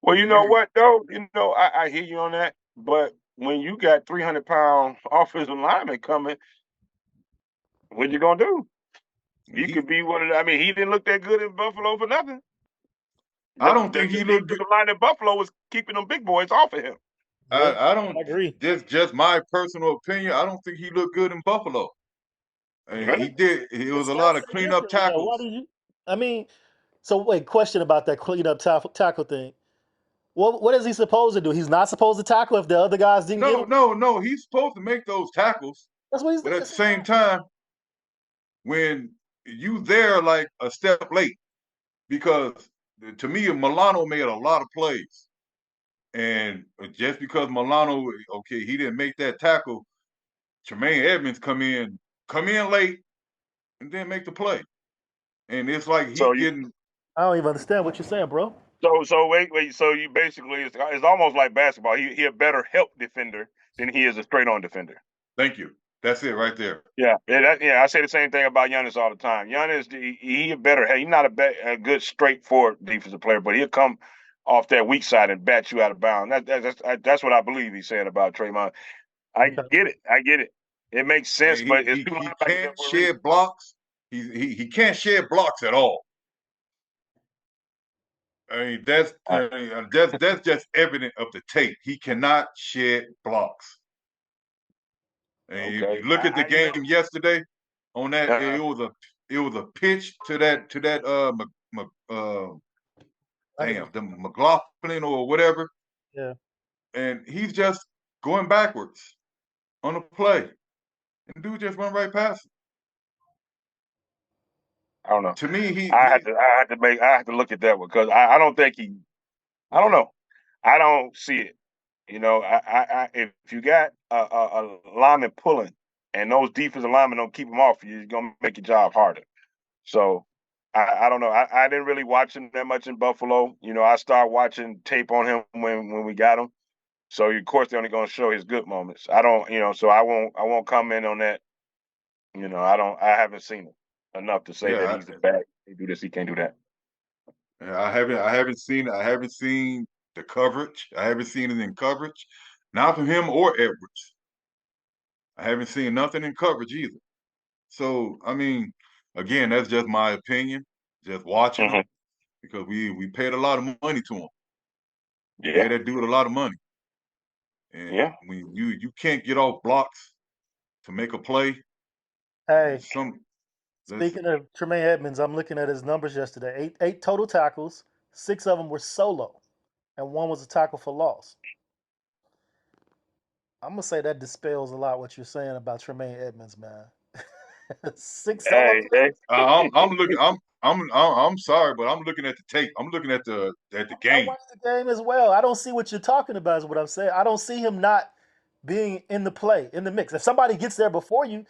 Well, you know You what though? I hear you on that. But when you got 300-pound offensive linemen coming, what you gonna do? You he could be one of the, I mean, he didn't look that good in Buffalo for nothing. I The don't the think he looked good. defensive line in Buffalo was keeping them big boys off of him. Yeah, I I don't agree. just my personal opinion. I don't think he looked good in Buffalo. He Really? did. It was a lot Discuss of it cleanup instantly though. Why tackles. did you? I mean, so wait, question about that cleanup tackle thing. What is he supposed to do? He's not supposed to tackle if the other guys didn't get No, him. no, no. He's supposed to make those tackles, That's what he's. but at the It's his same job. time, when you there like a step late, because to me, Milano made a lot of plays, and just because Milano, okay, he didn't make that tackle, Tremaine Edmonds come in late, and then make the play, and it's like he So you getting. I don't even understand what you're saying, bro. so wait. So you basically it's almost like basketball. He a better help defender than he is a straight on defender. Thank you. That's it right there. Yeah. I say the same thing about Giannis all the time. Giannis, he a better. He's not a good straightforward defensive player, but he'll come off that weak side and bat you out of bounds. That's what I believe he's saying about Draymond. I Okay. get it. I get it. It makes sense, And but it's two he linebackers there can't for a reason. shed blocks. He can't shed blocks at all. I mean that's just evident of the tape. He cannot shed blocks. And if Okay. you look at the game yesterday, on that Uh, it was a pitch to that I get what damn the McLaughlin or whatever, Yeah. and he's just going backwards on the play, and dude just went right past him. I don't know. To me, I have to look at that one because I don't think he. I don't know. I don't see it. If you got a lineman pulling and those defensive linemen don't keep him off you, it's gonna make your job harder. So I don't know. I didn't really watch him that much in Buffalo. I started watching tape on him when we got him. So of course they're only gonna show his good moments. I don't, so I won't comment on that. I haven't seen him enough to say that yeah, he's a bad. He do this, he can't do that. I haven't seen the coverage. I haven't seen it in coverage, not from him or Edwards. I haven't seen nothing in coverage either. So I mean, again, that's just my opinion. Just watching Hmm. them because we paid a lot of money to him. We paid Yeah, that dude a lot of money, and yeah. when you can't get off blocks to make a play, Hey, some that's speaking of Tremaine Edmonds, I'm looking at his numbers yesterday. Eight total tackles. 6 of them were solo, and one was a tackle for loss. I'm gonna say that dispels a lot what you're saying about Tremaine Edmonds, man. 6 solo Hey, hey. I'm looking. I'm sorry, but I'm looking at the tape. I'm looking at the I game. watched the game as well. I don't see what you're talking about. Is what I'm saying. I don't see him not. being in the play, in the mix. If somebody gets there before you,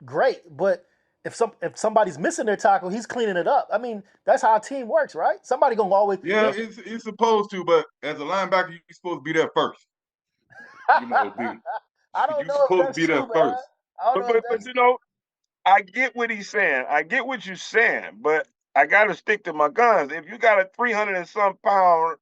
great. But if somebody's missing their tackle, he's cleaning it up. I mean, that's how a team works, right? Somebody gonna always. Yeah, it's supposed to, but as a linebacker, you're supposed to be there first. You know, I don't you're know if supposed to that's be there true, man. first. I don't But know if but but that's. you know, I get what he's saying. I get what you're saying, but I got to stick to my guns. If you got a 300 and some pound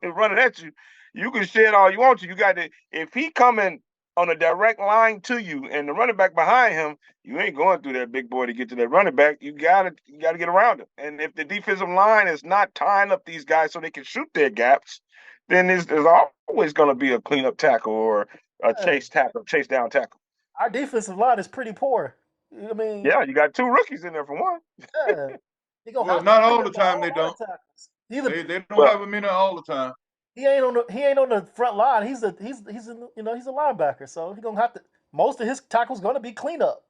running at you, you can shed all you want to. You got to, if he coming on a direct line to you and the running back behind him, you ain't going through that big boy to get to that running back. You gotta get around him. And if the defensive line is not tying up these guys so they can shoot their gaps, then there's always going to be a cleanup tackle or a Yeah, chase down tackle. our defensive line is pretty poor. I mean, Yeah, you got two rookies in there for one. yeah, he gonna Well, have to not clean all up the a time whole they lot don't. of tackles. Either They don't Well, have him in there all the time. he ain't on the front line. He's a linebacker, so he gonna have to. Most of his tackles gonna be cleanup.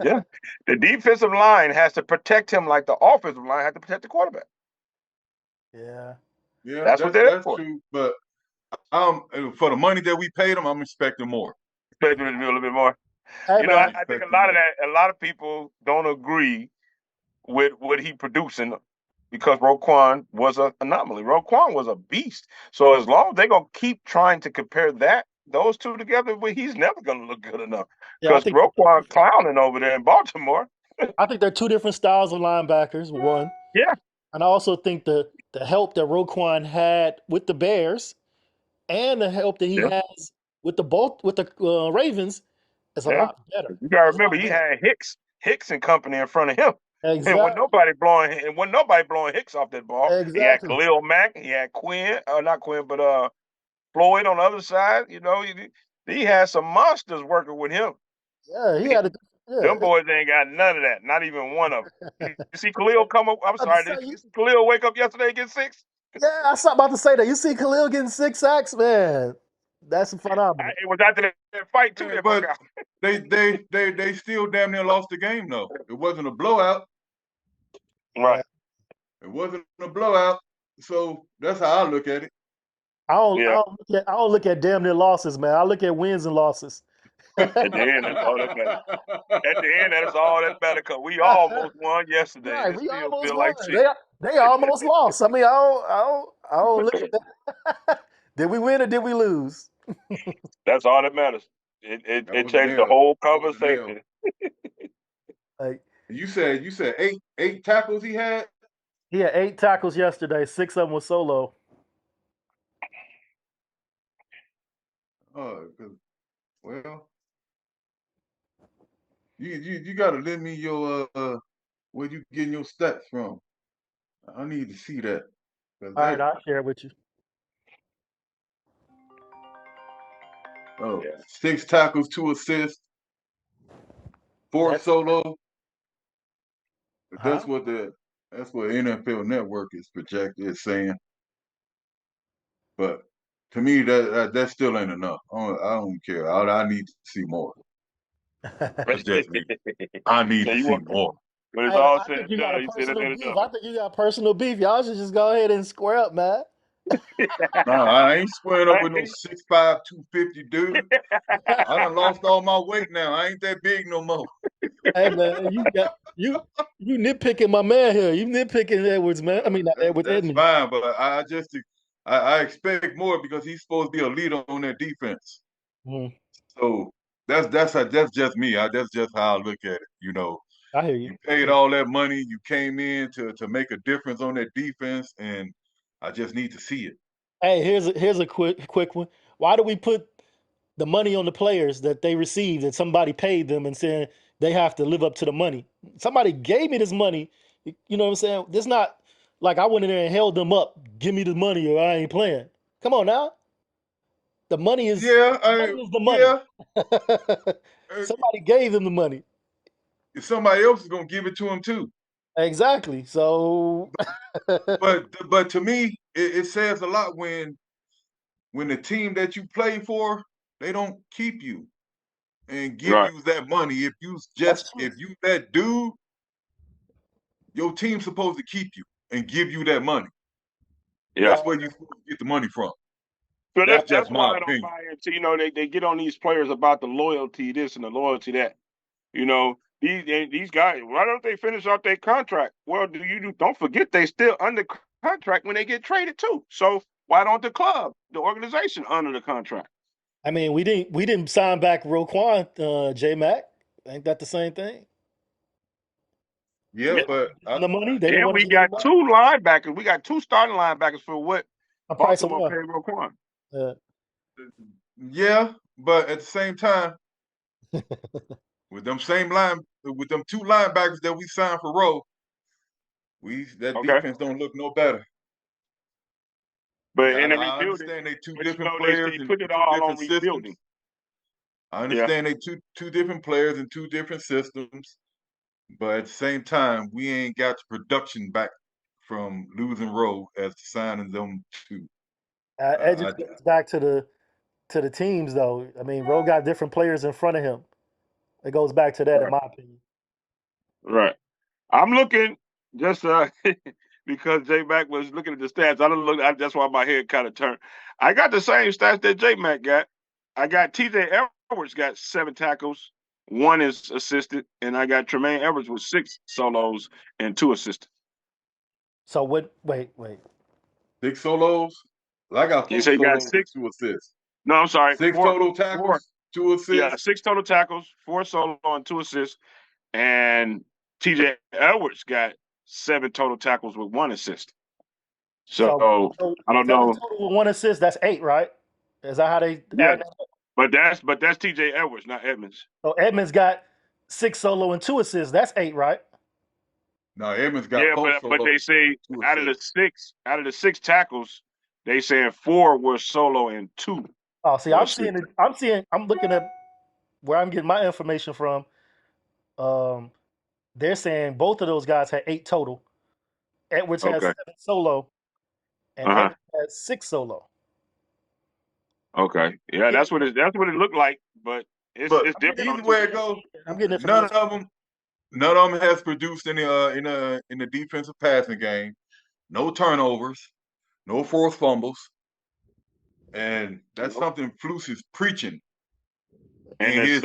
yeah, the defensive line has to protect him like the offensive line has to protect the quarterback. Yeah. Yeah, That's what they're there that's for. true. But for the money that we paid him, I'm expecting more. Expect him to do a little bit more. Hey You know, man. I'm I think expecting more. a lot of people don't agree with what he producing because Roquan was an anomaly. Roquan was a beast. So as long as they're gonna keep trying to compare those two together, but he's never gonna look good enough Yeah, I because think Roquan clowning over there in Baltimore. I think they're two different styles of linebackers. One, Yeah, and I also think the help that Roquan had with the Bears and the help that he yeah, has with the Ravens is a yeah. lot better. You gotta It's a remember lot he better. had Hicks and company in front of him. And Exactly. when nobody blowing Hicks off that ball. He had Exactly. Khalil Mack, he had Quinn, not Quinn, but Floyd on the other side. You know, he had some monsters working with him. Yeah, he had a. Yeah, Them boys ain't got none of that, not even one of them. You see Khalil come up. I'm I'm about to sorry, say did you you. see Khalil wake up yesterday and get six? Yeah, I was about to say that. You see Khalil getting 6 sacks, man. That's phenomenal. It was after that fight too Yeah, that broke but out. they still damn near lost the game though. It wasn't a blowout. Yeah, Right. It wasn't a blowout. So that's how I look at it. I don't. I Yeah. don't look at. I don't look at damn near losses, man. I look at wins and losses. At the end, that's all that matters. At the end, that's all that matters. Cause we almost won yesterday, and Right, it we still almost feel won. like shit. They almost lost. I mean, I don't look at that. Did we win or did we lose? That's all that matters. It Was an changed the L. whole That was an L. conversation. Like You said eight tackles he had. he had 8 tackles yesterday. 6 of them was solo. Oh, well, you gotta lend me your where you getting your stats from. I need to see that because All right, I'll share it with you. oh, Yeah. 6 tackles, 2 assists, 4 That's solo. huh? That's what NFL Network is projected is saying. But to me, that still ain't enough. I don't care. I need to see more. That's just me. I need Now to you see want more. when it's Hey, all I said think and you got a done, you said it personal ain't beef. enough. I think you got personal beef. Y'all should just go ahead and square up, man. Nah, I ain't squaring up with no 6'5", 250 dude. I done lost all my weight now. I ain't that big no more. Hey man, you nitpicking my man here. You nitpicking Edwards, man. I mean not Edwards, That's Edmonds. fine, but I expect more because he's supposed to be a leader on that defense. Mhm. So that's just me. That's just how I look at it. I hear you. You paid all that money, you came in to make a difference on that defense, and I just need to see it. Hey, here's a quick one. Why do we put the money on the players that they receive that somebody paid them and saying they have to live up to the money? Somebody gave me this money. You know what I'm saying? This not like I went in there and held them up. Give me the money or I ain't playing. Come on now. The money is Yeah, money is the money. yeah. uh, Somebody gave them the money. Somebody else is gonna give it to him too. Exactly. So But to me, it says a lot when the team that you play for, they don't keep you and give Right. you that money. that's true. If you that dude, your team's supposed to keep you and give you that money. Yeah. That's where you supposed to get the money from. So That's that's just why my I don't opinion. buy into. They get on these players about the loyalty this and the loyalty that. These guys. Why don't they finish out their contract? Well, don't forget they still under contract when they get traded too. So why don't the club, the organization, honor the contract? I mean, we didn't sign back Roquan, J Mac. Ain't that the same thing? Yeah, Yeah, but On the money, they didn't and want we to give him got back. two linebackers. We got two starting linebackers for what A price of Baltimore one. paid Roquan. Yeah. yeah, but at the same time, with them two linebackers that we signed for Rowe, that Okay, defense don't look no better. but Yeah, in the I rebuilding, understand they two but different they players and put it two all on different rebuilding. systems. I Yeah. understand they two different players and two different systems, but at the same time, we ain't got the production back from losing Rowe as signing them two. It just goes back to the teams, though. I mean, Rowe got different players in front of him. It goes back to that, in Right. my opinion. Right. I'm looking just because J Mac was looking at the stats. I don't look. That's why my head kind of turned. I got the same stats that J Mac got. I got T.J. Edwards got 7 tackles, 1 is assisted, and I got Tremaine Edwards with 6 solos and 2 assisted. So what? Wait. 6 solos. I got You 4 say you got solos and 6? 2 assists. No, I'm sorry, 6 4. total 4. tackles, 2 Yeah, assists. 6 total tackles, 4 solo and 2 assists, and T.J. Edwards got 7 total tackles with 1 assist. So So I don't 7 know. total with 1 assist. That's 8, right? Is that how they Yeah, add that up? but that's T.J. Edwards, not Edmonds. So Edmonds got 6 solo and 2 assists. That's 8, right? Now Edmonds got Yeah, 4 but they solos, say 2 out of the assists. 6 tackles, they saying 4 were solo and 2 Oh, see, were I'm seeing assist. it. I'm looking at where I'm getting my information from. Um, they're saying both of those guys had 8 total. Edwards has Okay. 7 solo, and Uh Edmonds has 6 solo. huh. Okay. Yeah, Getting, that's what it looked like, but But it's different on either the 2 way it games. goes, I'm getting it from none ESPN. of them has produced any in the defensive passing game. No turnovers, no forced fumbles, and that's Nope. something Flus is preaching And in his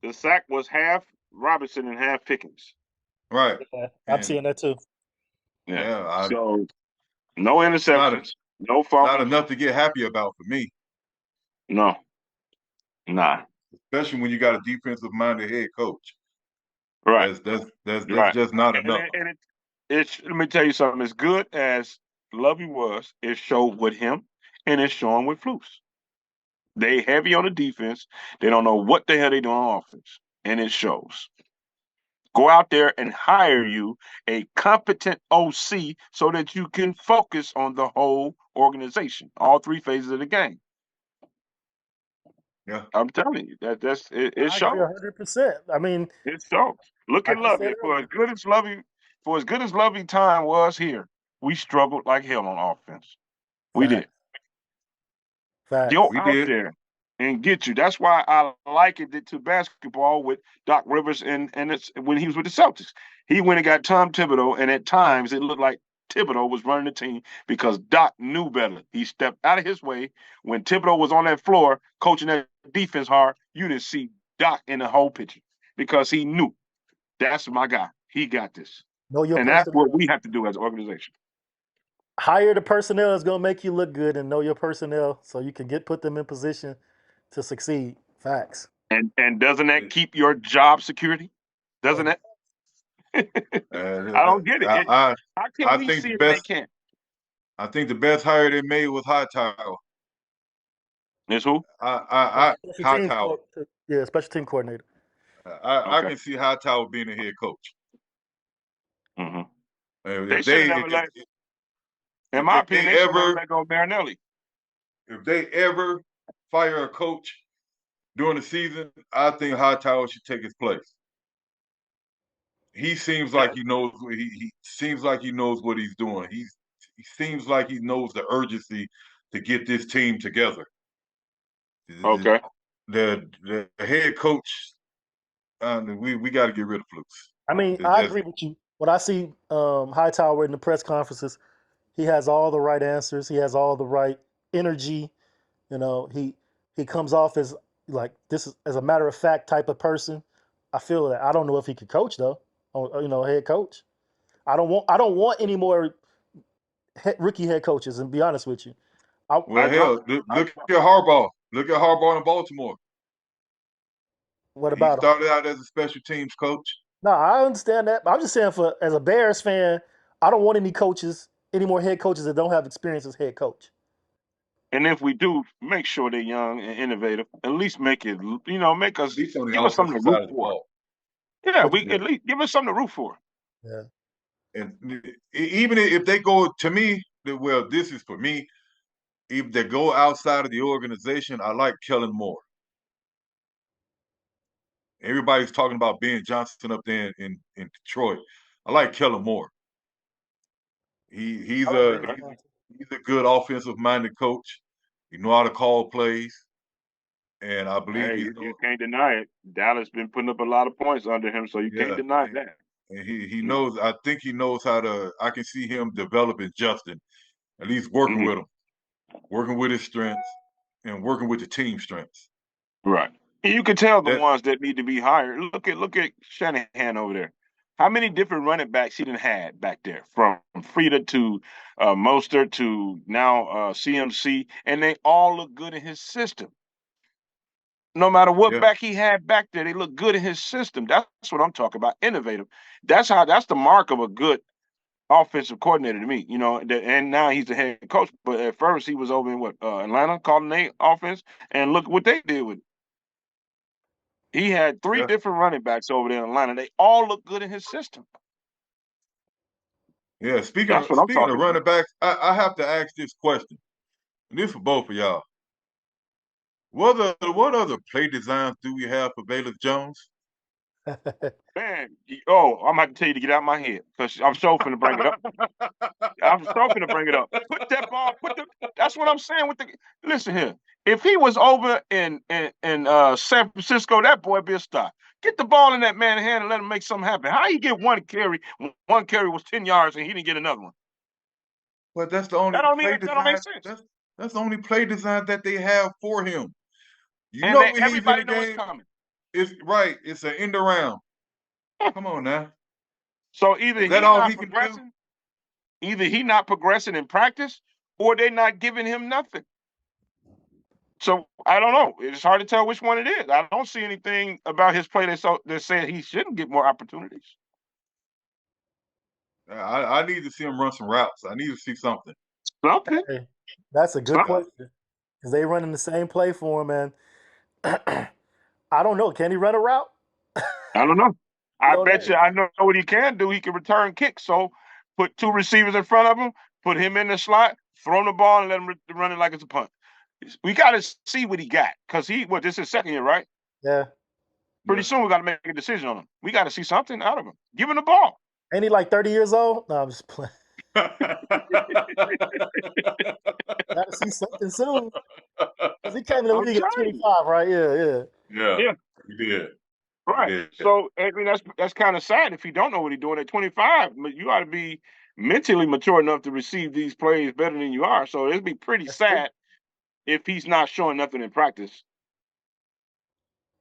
the sack was half Robinson and half Pickens. right. Yeah, I'm And seeing that too. Yeah. yeah, So no not interceptions, no not fumbles. enough to get happy about for me, No. Nah. especially when you got a defensive minded head coach. Right. That's Right. just not And enough. it's let me tell you something. As good as Lovey was, it showed with him and it's showing with Flus. They heavy on the defense. They don't know what the hell they doing on offense. And it shows. Go out there and hire you a competent OC so that you can focus on the whole organization, all 3 phases of the game. Yeah. I'm telling you, that's it, it I agree shows. 100%. I mean, It shows. Look at like I said Lovey. earlier, For as good as Lovey time was here, we struggled like hell on offense. We did. facts. Facts. Go We out did. there and get you. That's why I likened it to basketball with Doc Rivers and it's when he was with the Celtics. He went and got Tom Thibodeau, and at times it looked like Thibodeau was running the team because Doc knew better. He stepped out of his way. When Thibodeau was on that floor coaching that defense hard, you didn't see Doc in the whole picture because he knew that's my guy. He got this. Know your And that's what personnel. we have to do as an organization. Hire the personnel is going to make you look good, and know your personnel so you can put them in position to succeed. Facts. And doesn't that keep your job security? Doesn't And it? I don't get it. How can I we think see it and they can't? I think the best hire they made was Hightower. Is who? special teams, Hightower. yeah, special team coordinator. I Okay. can see Hightower being a head coach. Mm-hmm. They If should have they never let. In if my they opinion, they should never ever let go of Marinelli. if they ever fire a coach during the season, I think Hightower should take his place. He seems like he seems like he knows what he's doing. He seems like he knows the urgency to get this team together. Okay. The head coach, we got to get rid of Flukes. I mean, I agree with you. When I see Hightower in the press conferences, he has all the right answers. He has all the right energy. He comes off as like this is as a matter of fact type of person. I feel that. I don't know if he could coach though. Head coach. I don't want any more rookie head coaches. And be honest with you, I, I Well, agree. hell, look, I look at Harbaugh. Look at Harbaugh in Baltimore. what He about him? started out as a special teams coach. No, I understand that. But I'm just saying, for as a Bears fan, I don't want any more head coaches that don't have experience as head coach. And if we do, make sure they're young and innovative. At least make it, make At us least on the give us something offensive to root side of the for. ball. Yeah, But we Yeah. at least give us something to root for. yeah, And even if they go to me, well, this is for me. If they go outside of the organization, I like Kellen Moore. Everybody's talking about Ben Johnson up there in Detroit. I like Kellen Moore. He he's I like a Ben Okay. he's a, Johnson. he's a good offensive minded coach. He know how to call plays, and I believe Hey, he's you can't deny it. Dallas been putting up a lot of points under him, so you can't yeah, deny that. and he Yeah. knows. I think he knows how to. I can see him developing Justin, at least working Mhm. with him, working with his strengths, and working with the team strengths. Right. And you can tell the That ones that need to be hired. Look at Shanahan over there. How many different running backs he done had back there, from Frida to Mostert to now CMC, and they all look good in his system. No matter what yeah back he had back there, they look good in his system. That's what I'm talking about. Innovative. That's the mark of a good offensive coordinator to me. And now he's the head coach. But at first he was over in Atlanta, calling their offense, and look what they did with it. He had three yeah different running backs over there in Atlanta. They all look good in his system. yeah. Speaking That's of what I'm speaking of talking running backs, I have to ask this question. And this for both of y'all. What other play designs do we have for Bayless Jones? man. I'm going to tell you to get out of my head because I'm so finna bring it up. I'm so finna bring it up. Put that ball. That's what I'm saying. Listen here. If he was over in San Francisco, that boy be a star. Get the ball in that man's hand and let him make something happen. How he get one carry? One carry was 10 yards and he didn't get another one. But that's the only play That don't make design. sense. That's the only play design that they have for him. You And know they, when he's in everybody the know it's game, coming. it's right. It's an end around. Come on now. So either Is that he all not he can do? progressing, either he not progressing in practice, or they not giving him nothing. So I don't know. It's hard to tell which one it is. I don't see anything about his play that said he shouldn't get more opportunities. I need to see him run some routes. I need to see something. Something. Hey, that's a good Something. Yeah. question because they running the same play for him, and I don't know. Can he run a route? I don't know. You I don't bet know. you I know what he can do. He can return kicks. So put two receivers in front of him, put him in the slot, throw him the ball, and let him run it like it's a punt. We got to see what he got because this is his second year, right? Yeah, Pretty Yeah. soon we got to make a decision on him. We got to see something out of him. Give him the ball. ain't he like 30 years old? No, I'm just playing. Got to see something soon because he came in the I'm league at telling you. 25, right? Yeah, yeah. Yeah, Yeah. he did. He Right. did. So I mean that's kind of sad if he don't know what he's doing at 25. But you ought to be mentally mature enough to receive these plays better than you are. So it'd be pretty That's true. sad if he's not showing nothing in practice.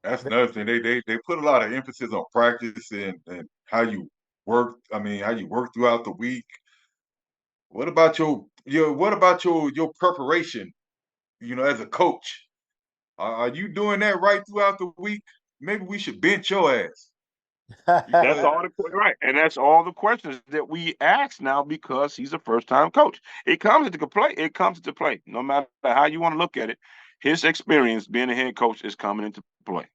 That's another thing. They put a lot of emphasis on practice and how you work. I mean, how you work throughout the week. What about your preparation? As a coach, are you doing that right throughout the week? Maybe we should bench your ass. That's Because all right, and that's all the questions that we ask now because he's a first-time coach. It comes into play. It comes into play. No matter how you want to look at it, his experience being a head coach is coming into play.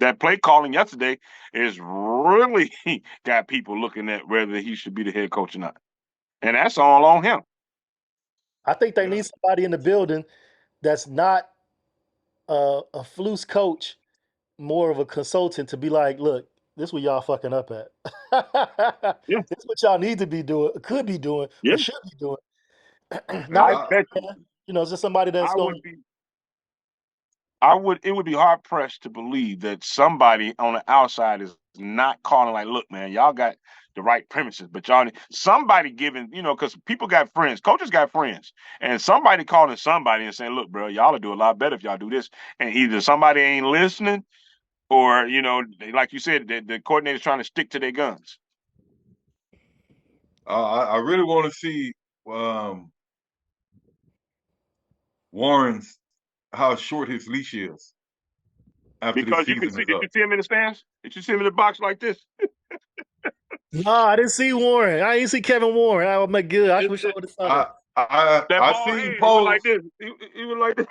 That play calling yesterday is really got people looking at whether he should be the head coach or not, and that's all on him. I think they yeah, need somebody in the building that's not a Flus coach, more of a consultant to be like, look, this is what y'all fucking up at. Yeah, This is what y'all need to be doing, could be doing, yeah. or should be doing. yeah, Not, I bet you. just somebody that's I going. would be. It would be hard pressed to believe that somebody on the outside is not calling like, look, man, y'all got the right premises, but somebody giving, because people got friends, coaches got friends, and somebody calling somebody and saying, look, bro, y'all will do a lot better if y'all do this. And either somebody ain't listening or, like you said, the coordinator's trying to stick to their guns. I really want to see Warren's how short his leash is after this Because you can season see, is did up. you see him in the stands? Did you see him in the box like this? No, I didn't see Warren. I didn't see Kevin Warren. Oh my god, I wish I would have saw I that. That I bald seen head, he was like Pose. this. He was like this.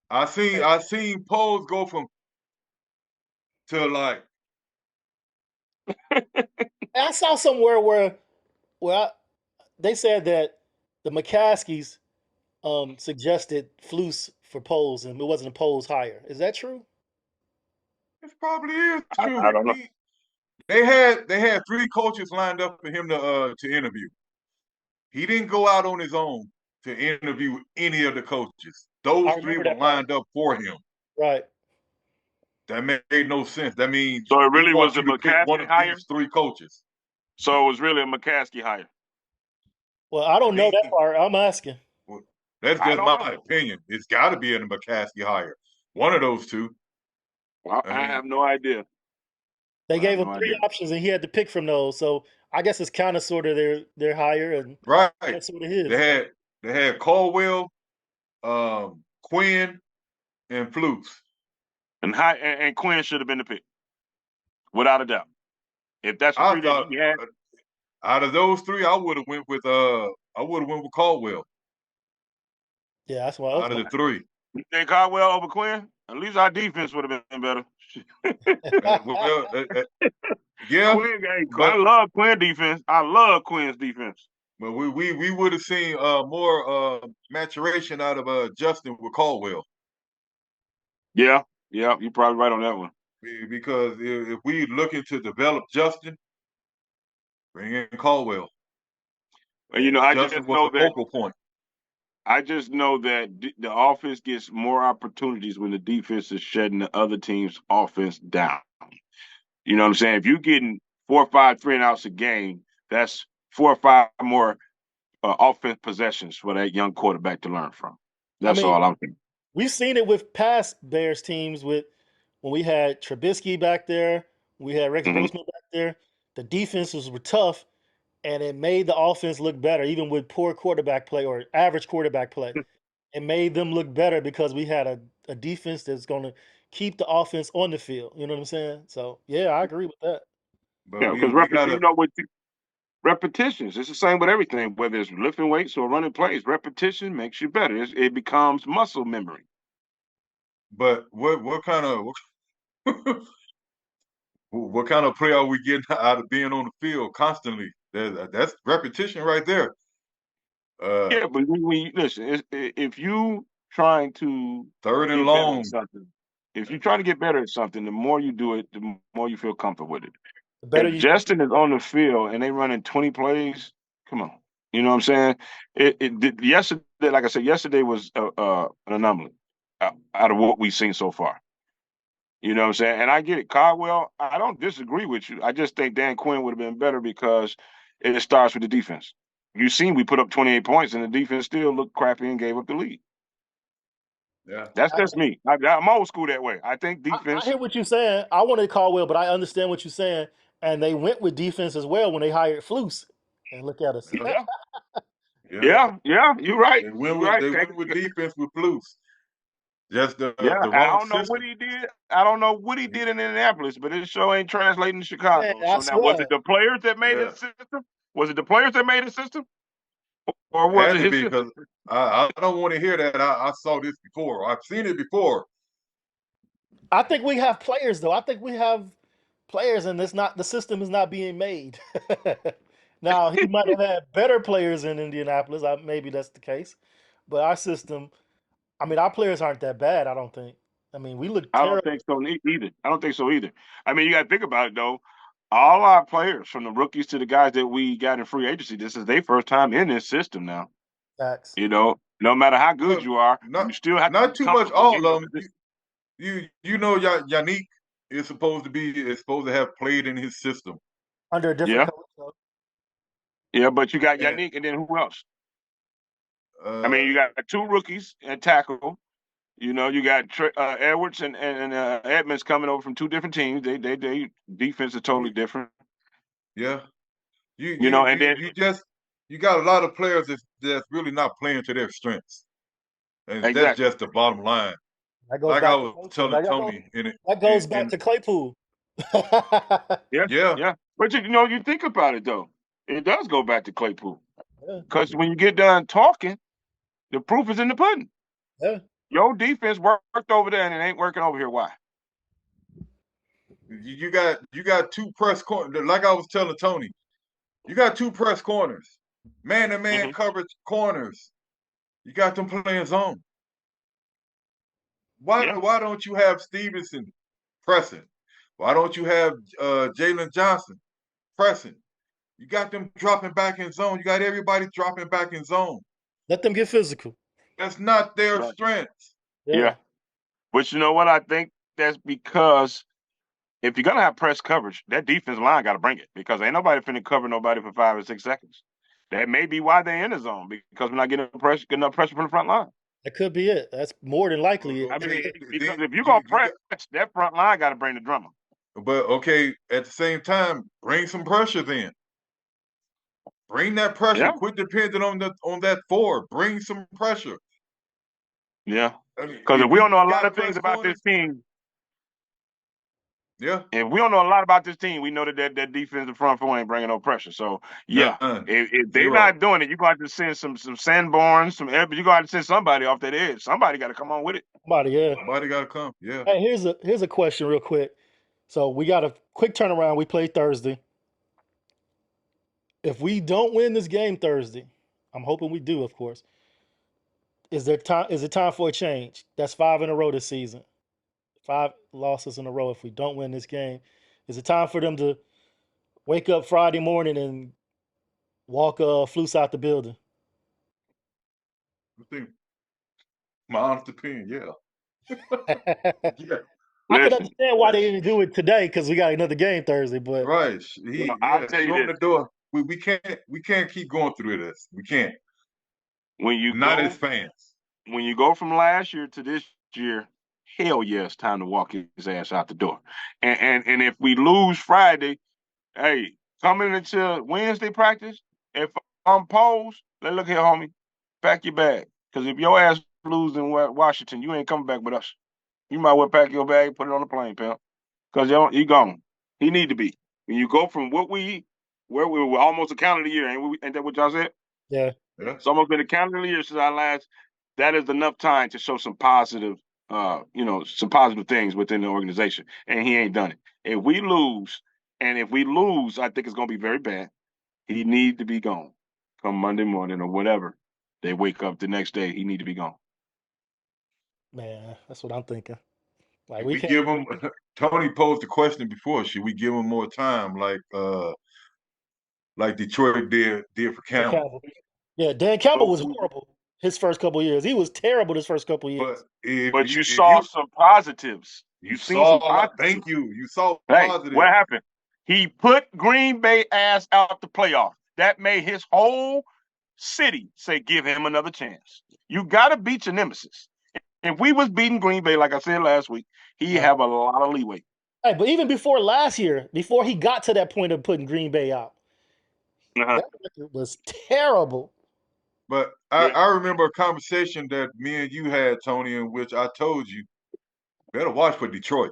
I seen Pose go from to like I saw somewhere where they said that the McCaskies suggested Flus for polls, and it wasn't a polls hire. Is that true? it probably is I true. don't know. They had three coaches lined up for him to interview. He didn't go out on his own to interview any of the coaches. I Those three remember were that part. lined up for him. Right. That made no sense. That means So it he really was wants a you to pick one McCaskey of hire? these three coaches. So it was really a McCaskey hire. Well, I I don't know mean, that part. I'm asking. well, that's I just don't my know. opinion. It's got to be in the McCaskey hire. One of those two. Well, I I mean, have no idea. They I have gave him no three idea. options, and he had to pick from those. So I guess it's kind of sort of their hire, and right. that's sort of They his. had they had Caldwell, Quinn, and Flus. And Quinn should have been the pick, without a doubt. If that's the I three that thought he had, out of those three, I would have went with Caldwell Yeah, that's what I was out of going. the three. you think Caldwell over Quinn? At least our defense would have been better. Well, yeah, I but love Quinn defense. I love Quinn's defense. we would have seen more maturation out of Justin with Caldwell. Yeah, yeah, you're probably right on that one. Because if we looking to develop Justin, bring in Caldwell. And And I Justin just was know the that focal point. the offense gets more opportunities when the defense is shutting the other team's offense down. You know what I'm saying? If you're getting 4 or 5 3-and-outs a game, that's 4 or 5 more offense possessions for that young quarterback to learn from. I That's mean, all I'm thinking. we've seen it with past Bears teams with when we had Trubisky back there, we had Rex Hmm. Grossman back there. The defenses were tough, and it made the offense look better, even with poor quarterback play or average quarterback play. It made them look better because we had a defense that's going to keep the offense on the field. You know what I'm saying? So yeah, I agree with that. But Yeah, because we gotta with repetitions, it's the same with everything, whether it's lifting weights or running plays. Repetition makes you better. It becomes muscle memory. but what kind of what kind of play are we getting out of being on the field constantly? That's repetition right there. Uh, Yeah, but listen, if you trying to third and get better at long. something, if you're trying to get better at something, the more you do it, the more you feel comfortable with it. The better If you get. Justin is on the field and they running 20 plays, come on. You know what I'm saying? Yesterday, like I said, yesterday was an anomaly out of what we've seen so far. You know what I'm saying? And I get it. Caldwell, I don't disagree with you. I just think Dan Quinn would have been better because it starts with the defense. You seen we put up 28 points and the defense still looked crappy and gave up the lead. Yeah. That's just me. I'm old school that way. I think I defense. hear what you're saying. I wanted Caldwell, but I understand what you're saying. And they went with defense as well when they hired Flus. And look at us. Yeah, Yeah. yeah. You're right. You're right. They went with defense with Flus. Just Yeah, the I wrong don't know what system. he did. I don't know what he did in Indianapolis, but it sure ain't translating to Man, Chicago. I So now, was it swear. the players that made Yeah. his system? Was it the players that made his system, or It was had it to his be system? because I don't want to hear that. I saw this before. I've seen it before. I think we have players though. I think we have players and it's not the system is not being made. Now he might have had better players in Indianapolis. Maybe that's the case. But our system, I mean, our players aren't that bad, I don't think. I mean, we look I don't terrible. think so either. I don't think so either. I mean, you got to think about it though. All our players, from the rookies to the guys that we got in free agency, this is their first time in this system now. Facts. You know, No matter how good Look, you are, not you still have to not be too much comfortable all in of your them. position. You know Yannick is supposed to have played in his system. Under a different Yeah, coach. So. yeah, but you got And Yannick, and then who else? I mean, you uh got 2 rookies at tackle. You know, you got Edwards and Edmonds coming over from 2 different teams. They defense is totally different. yeah, You know, and then you got a lot of players that's really not playing to their strengths. And that's exactly. just the bottom line. That goes Like I back to was coaching. telling Tony in it, That goes back and to Claypool. Yeah, yeah, yeah. But you think about it though, it does go back to Claypool Yeah, because when you get done talking, the proof is in the pudding. yeah. Your defense worked over there and it ain't working over here. Why? you got 2 press corners. Like I was telling Tony, you got 2 press corners, man-to-man Hmm. coverage corners. You got them playing zone. Why Yeah, why don't you have Stevenson pressing? Why don't you have Jalen Johnson pressing? You got them dropping back in zone. You got everybody dropping back in zone. Let them get physical. That's not their right. strength. Yeah. Yeah. But you know what? I think that's because if you're gonna have press coverage, that defense line got to bring it because ain't nobody finna cover nobody for 5 or 6 seconds. That may be why they're in the zone because we're not getting enough pressure from the front line. That could be it. That's more than likely it. I mean, Okay, because then if you're gonna you press, got, that front line got to bring the drummer. but okay, at the same time, bring some pressure then. Bring that pressure. Yeah, Quit depending on that 4. Bring some pressure. yeah. I mean, Because if if we you don't know a lot got of things press about this corners, team, yeah, if we don't know a lot about this team, we know that defensive front 4 ain't bringing no pressure. So yeah, none, if they zero. not doing it, you got to send some Sanborns, some Evans. You got to send somebody off that edge. Somebody got to come on with it. Somebody, yeah. Somebody got to come. Yeah. Hey, here's a question real quick. So we got a quick turnaround. We play Thursday. If we don't win this game Thursday, I'm hoping we do, of course. Is it time for a change? That's 5 in a row this season. 5 losses in a row if we don't win this game. Is it time for them to wake up Friday morning and walk Flus out the building? I think my honest opinion, yeah. Yeah. I can Listen, understand why they didn't do it today because we got another game Thursday, but Right. well, I'll tell you Show him this: the door. We can't keep going through this. We can't. when you Not as go fans. when you go from last year to this year, hell yeah, it's time to walk his ass out the door. And if we lose Friday, hey, coming into Wednesday practice, if I'm posed, look here, homie, pack your bag. Because if your ass lose in Washington, you ain't coming back with us. You might well pack your bag, put it on the plane, pal. Because he gone. He need to be. When you go from where we were almost a calendar year, ain't that what y'all said? yeah, Yeah. It's almost been a calendar year since our last. That is enough time to show some positive, some positive things within the organization, and he ain't done it. If we lose, I think it's gonna be very bad. He need to be gone come Monday morning or whatever. They wake up the next day. He need to be gone. man, that's what I'm thinking. Like Should we we can't. give him Tony posed the question before, should we give him more time like Detroit did for For Campbell? Campbell. Yeah, Dan Campbell But was horrible his first couple of years. He was terrible his first couple of But years. but you saw some positives. you You seen some positives. thank you. You saw Hey, what positive. happened? He put Green Bay ass out the playoff. That made his whole city say, give him another chance. You got to beat your nemesis. If we was beating Green Bay, like I said last week, he Yeah. have a lot of leeway. Hey, but even before last year, before he got to that point of putting Green Bay out, Uh-huh. that record was terrible. But Yeah. I remember a conversation that me and you had, Tony, in which I told you, better watch for Detroit.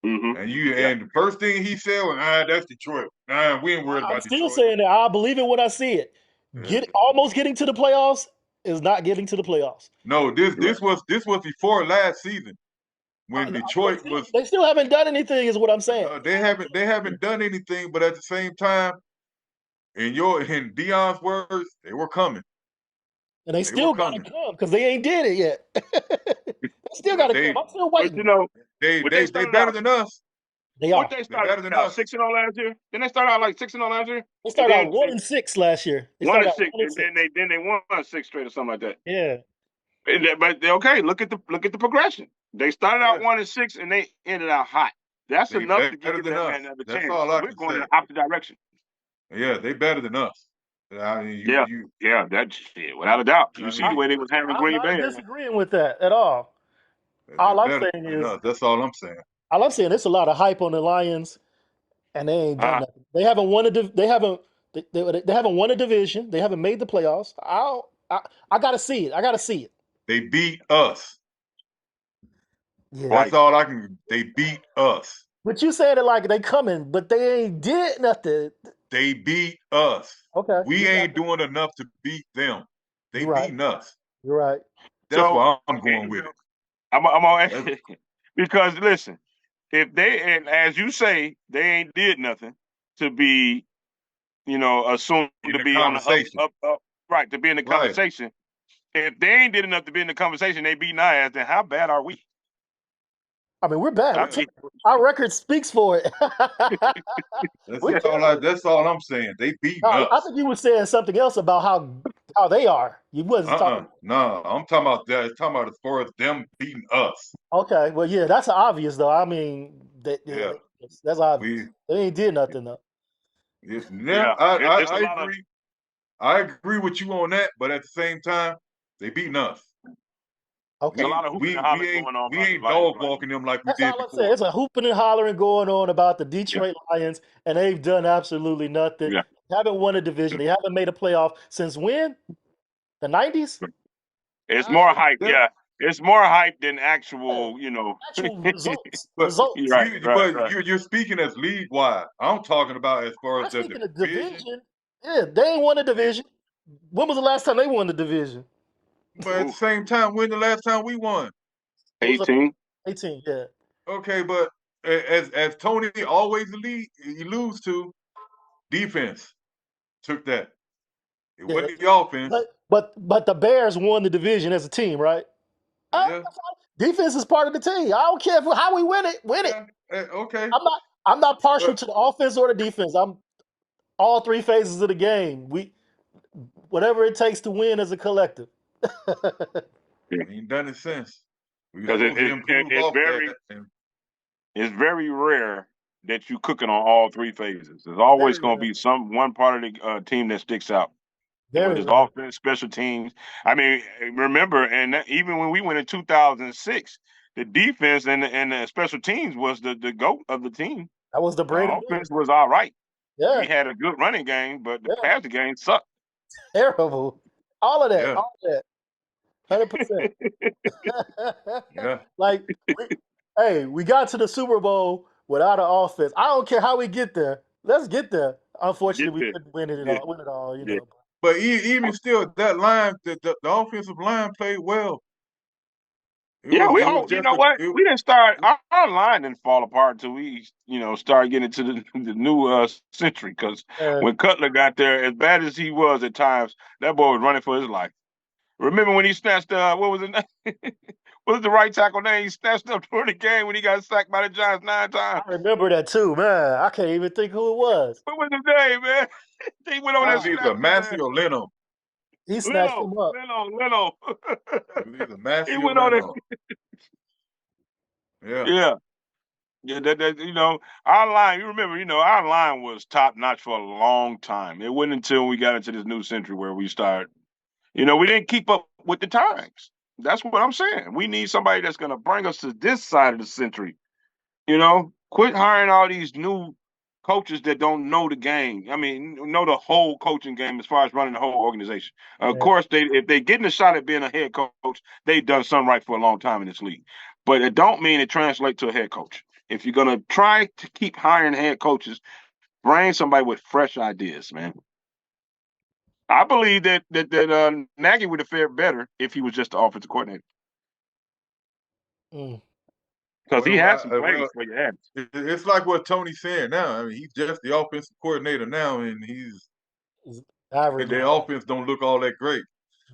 Mm-hmm. Yeah. And the first thing he said was, that's Detroit. We ain't worried I'm about still Detroit. saying that. I'll believe it when I see it. Yeah. Almost getting to the playoffs is not getting to the playoffs. No, this Right. this was this was before last season when They Detroit still, was they still haven't done anything, is what I'm saying. they haven't done anything, but at the same time, in Dion's words, they were coming. And they They were still got to coming. come because they ain't did it yet. They still got Well, to come. I'm still But waiting. you know, they what they they they started better out, than us. They What are. they They started better than out us. 6-0 last year? Didn't they start out like 6-0 last year? They And started out then 1-6 last year. They one started and out six, 1-6. and then they won 6 straight or something like that. Yeah. But okay, look at the progression. They started out Yeah, 1-6 and they ended out hot. That's they enough to better give than that us. man another That's chance. all I We're can going in say. the opposite direction. Yeah, they better than us. I mean, Yeah, you. yeah, that's shit, without a doubt. You I see the I, way mean, they was handling I'm Green not Bay. disagreeing with that at all. they're All I'm better saying than is, us. That's all I'm saying. it's a lot of hype on the Lions, and they ain't done Uh, nothing. They haven't won they haven't won a division. They haven't made the playoffs. I gotta see it. I gotta see it. They beat us. Yeah. That's like all I can. They beat us. But you said it like they coming, but they ain't did nothing. They beat us. Okay, We ain't doing enough to beat them. They you're right. beating us. You're right. That's so, why I'm going with it. I'm on That's because listen, if they and as you say, they ain't did nothing to be, assumed in to the be on the conversation. up, right, to be in the Right. conversation. If they ain't did enough to be in the conversation, they beat our ass, then how bad are we? I mean, we're bad. I Yeah. mean, Our record speaks for it. That's We're all I terrible. that's all I'm saying. They beating I us. think you were saying something else about how they are. You wasn't talking. No, I'm talking about that. I'm talking about as far as them beating us. Okay, well, yeah, that's obvious though. I mean, Yeah. that's obvious. We They ain't did nothing though. yeah, yeah, it's I a lot of agree. I agree with you on that, but at the same time, they beating us. Okay, there's a lot of hooping and hollering going on We about the ain't Lions dog right now. walking them like we that's did all I'm saying. before. It's a hooping and hollering going on about the Yeah, Detroit Lions, and they've done absolutely nothing. yeah. They haven't won a division. They haven't made a playoff since when? The '90s. It's more hype. That, Yeah, it's more hype than Yeah, actual. actual results. but Results. Right. you're speaking as league wide. I'm talking about as far as I'm the speaking of division. division. Yeah, they ain't won a division. When was the last time they won the division? But at the Ooh, same time, when the last time we won? It was a 18. 18. Yeah, Okay, but as Tony always he lose to defense took that. It yeah. wasn't the offense. But the Bears won the division as a team, right? Yeah, Defense is part of the team. I don't care how we win it. Win it. yeah. Okay, I'm not partial but to the offense or the defense. I'm all three phases of the game. We whatever it takes to win as a collective. we ain't done it since. We were Because supposed to improve off that, and it's very rare that you cooking on all three phases. There's always Very going to rare. be one part of the team that sticks out. Whether Very it's rare. offense, special teams. I mean, remember, even when we went in 2006, the defense and the special teams was the goat of the team. That was the The Brady offense Bunch. was all right. Yeah, We had a good running game, but the yeah. passing game sucked. Terrible. All of that. yeah, All of that. 100%. yeah. like, we, hey, we got to the Super Bowl without an offense. I don't care how we get there. Let's get there. Get Unfortunately, we this. couldn't win it Yeah, all. Win it all, yeah. But even still, that line, the offensive line played well. Yeah, It was you just know what? We didn't start our line didn't fall apart until we, started getting into the new century. Because Uh, when Cutler got there, as bad as he was at times, that boy was running for his life. Remember when he snatched what was it? What was the right tackle name? He snatched up during the game when he got sacked by the Giants 9 times. I remember that too, man. I can't even think who it was. What was his name, man? He went over it there was and Uh, either snatched his Massey ass. or Leno. he snatched Leno, him up. Leno, Leno. It was either He Massey or went on Leno. there. Yeah, Yeah. Yeah, our line, you remember, our line was top notch for a long time. It wasn't until we got into this new century where we started, we didn't keep up with the times. That's what I'm saying. We need somebody that's going to bring us to this side of the century. Quit hiring all these new coaches that don't know the game. I mean, know the whole coaching game as far as running the whole organization. Of Yeah. course, if they're getting a shot at being a head coach, they've done something right for a long time in this league. But it don't mean it translates to a head coach. If you're gonna try to keep hiring head coaches, bring somebody with fresh ideas, man. I believe that Nagy would have fared better if he was just the offensive coordinator Mm. because he well, has some plays well, for your ass. it's like what Tony's saying now. I mean, he's just the offensive coordinator now, and It's average. their offense don't look all that great.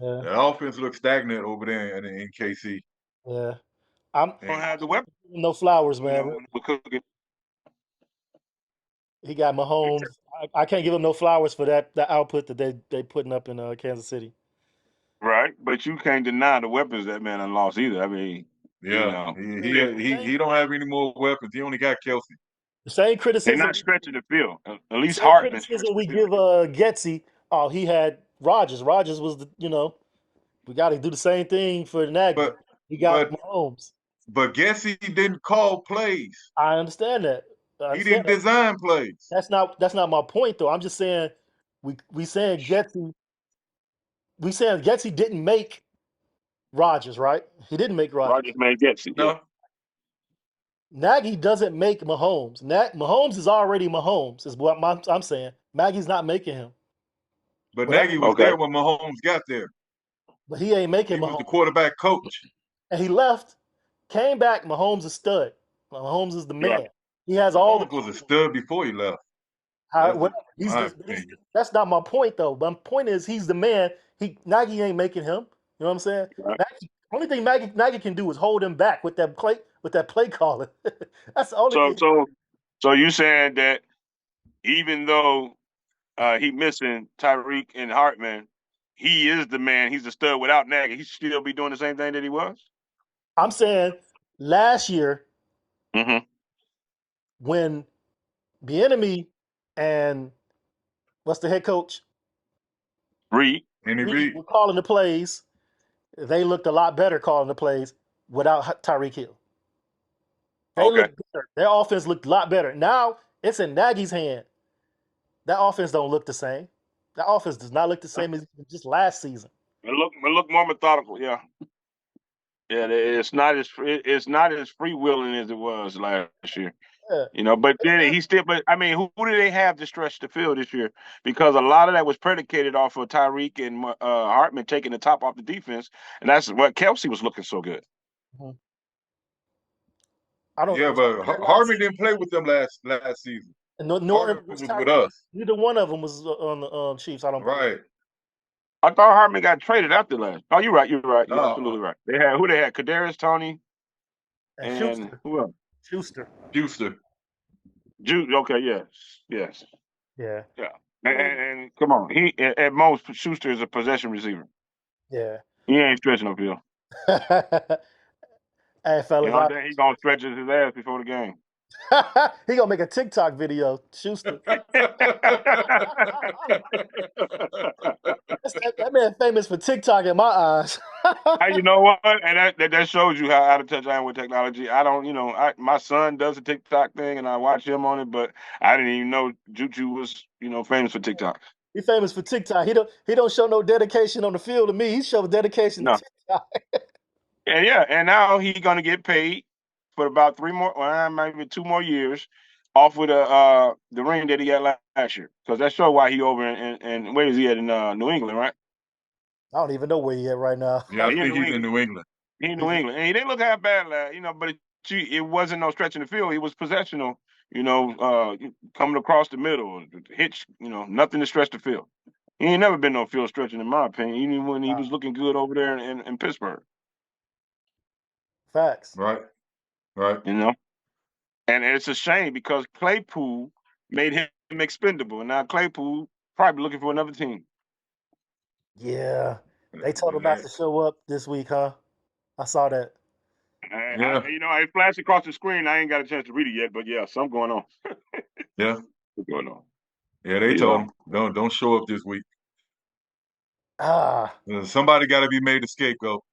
Yeah. The offense looks stagnant over there in KC. Yeah. I'm Don't And have the weapon, no flowers, man. when we're cooking. He got Mahomes. I can't give him no flowers for that output that they putting up in Kansas City. Right, but you can't deny the weapons that man done lost either. I mean, you Yeah, know, I mean, he don't have any more weapons. He only got Kelsey. the same they're criticism. not stretching the field. At The least same Hartman stretched criticism we the field. give Getsy. Oh, he had Rodgers. Rodgers was we got to do the same thing for Nagy. But He got but Mahomes. but Gessie didn't call plays. I understand that. I He understand didn't that. design plays. That's not my point though. I'm just saying we saying Getsy. We saying Getsy didn't make Rodgers, right? He didn't make Rodgers. Rogers man gets it. Yeah. No, Nagy doesn't make Mahomes. Mahomes is already Mahomes, is what I'm saying. Nagy's not making him. but Whatever, Nagy was Okay. there when Mahomes got there. but he ain't making He was the Mahomes. quarterback coach. And he left, came back. Mahomes is stud. Mahomes is the Yeah. man. He has all the. Mahomes was a stud before he left. Whatever. That's my opinion. That's not my point though. My point is he's the man. Nagy ain't making him. You know what I'm saying? Right. Only thing Nagy can do is hold him back with that play calling. That's the only So thing. so you saying that even though he missing Tyreek and Hartman, he is the man. He's the stud. Without Nagy, he should still be doing the same thing that he was. I'm saying last year Mm-hmm. when Bieniemy and what's the head coach Reed. Andy Reed Reid. were calling the plays, they looked a lot better calling the plays without Tyreek Hill. They Okay. looked better. Their offense looked a lot better. Now it's in Nagy's hand. That offense don't look the same. That offense does not look the same as just last season. It look more methodical. Yeah. Yeah. It's not as freewheeling as it was last year. Yeah. But then he still. But I mean, who do they have to stretch the field this year? Because a lot of that was predicated off of Tyreek and Hartman taking the top off the defense, and that's what Kelsey was looking so good. Mhm. I don't. Yeah, but Harvey didn't play with them last season. Nor Harvey was was Tyreek. with us. Neither one of them was on the Chiefs. I don't believe. Right. I thought Hartman got traded after last. Oh, you're right. You're right. You're Uh-uh. absolutely right. They had Kadarius Toney And and who else? Schuster. Jude. Okay. Yes. Yes. Yeah. Yeah. And come on, he at most Schuster is a possession receiver. Yeah. He ain't stretching no field. Hey, fellas, He gonna stretch his ass before the game. he gonna make a TikTok video, Schuster. that man famous for TikTok in my eyes. Hey, you know what? And that shows you how out of touch I am with technology. I don't, my son does a TikTok thing, and I watch him on it, but I didn't even know Juju was, famous for TikTok. He famous for TikTok. He don't show no dedication on the field to me. He shows dedication No. to TikTok. And now he's gonna get paid for about 3 more, maybe 2 more years, off with the ring that he got last year. Because that shows why he over in where is he at in New England, right? I don't even know where he at right now. Yeah, I think he's in New England. He's in New England, and he didn't look half bad, but it wasn't no stretching the field. He was possessional, coming across the middle, hitch, nothing to stretch the field. He ain't never been no field stretching, in my opinion, even when he was looking good over there in Pittsburgh. Facts. Right. And it's a shame because Claypool made him expendable, and now Claypool probably looking for another team. Yeah. They told him not to show up this week, huh? I saw that. Yeah. It flashed across the screen. I ain't got a chance to read it yet, but yeah, something going on. Yeah. What's going on? Yeah, they told him don't show up this week. Somebody got to be made a scapegoat.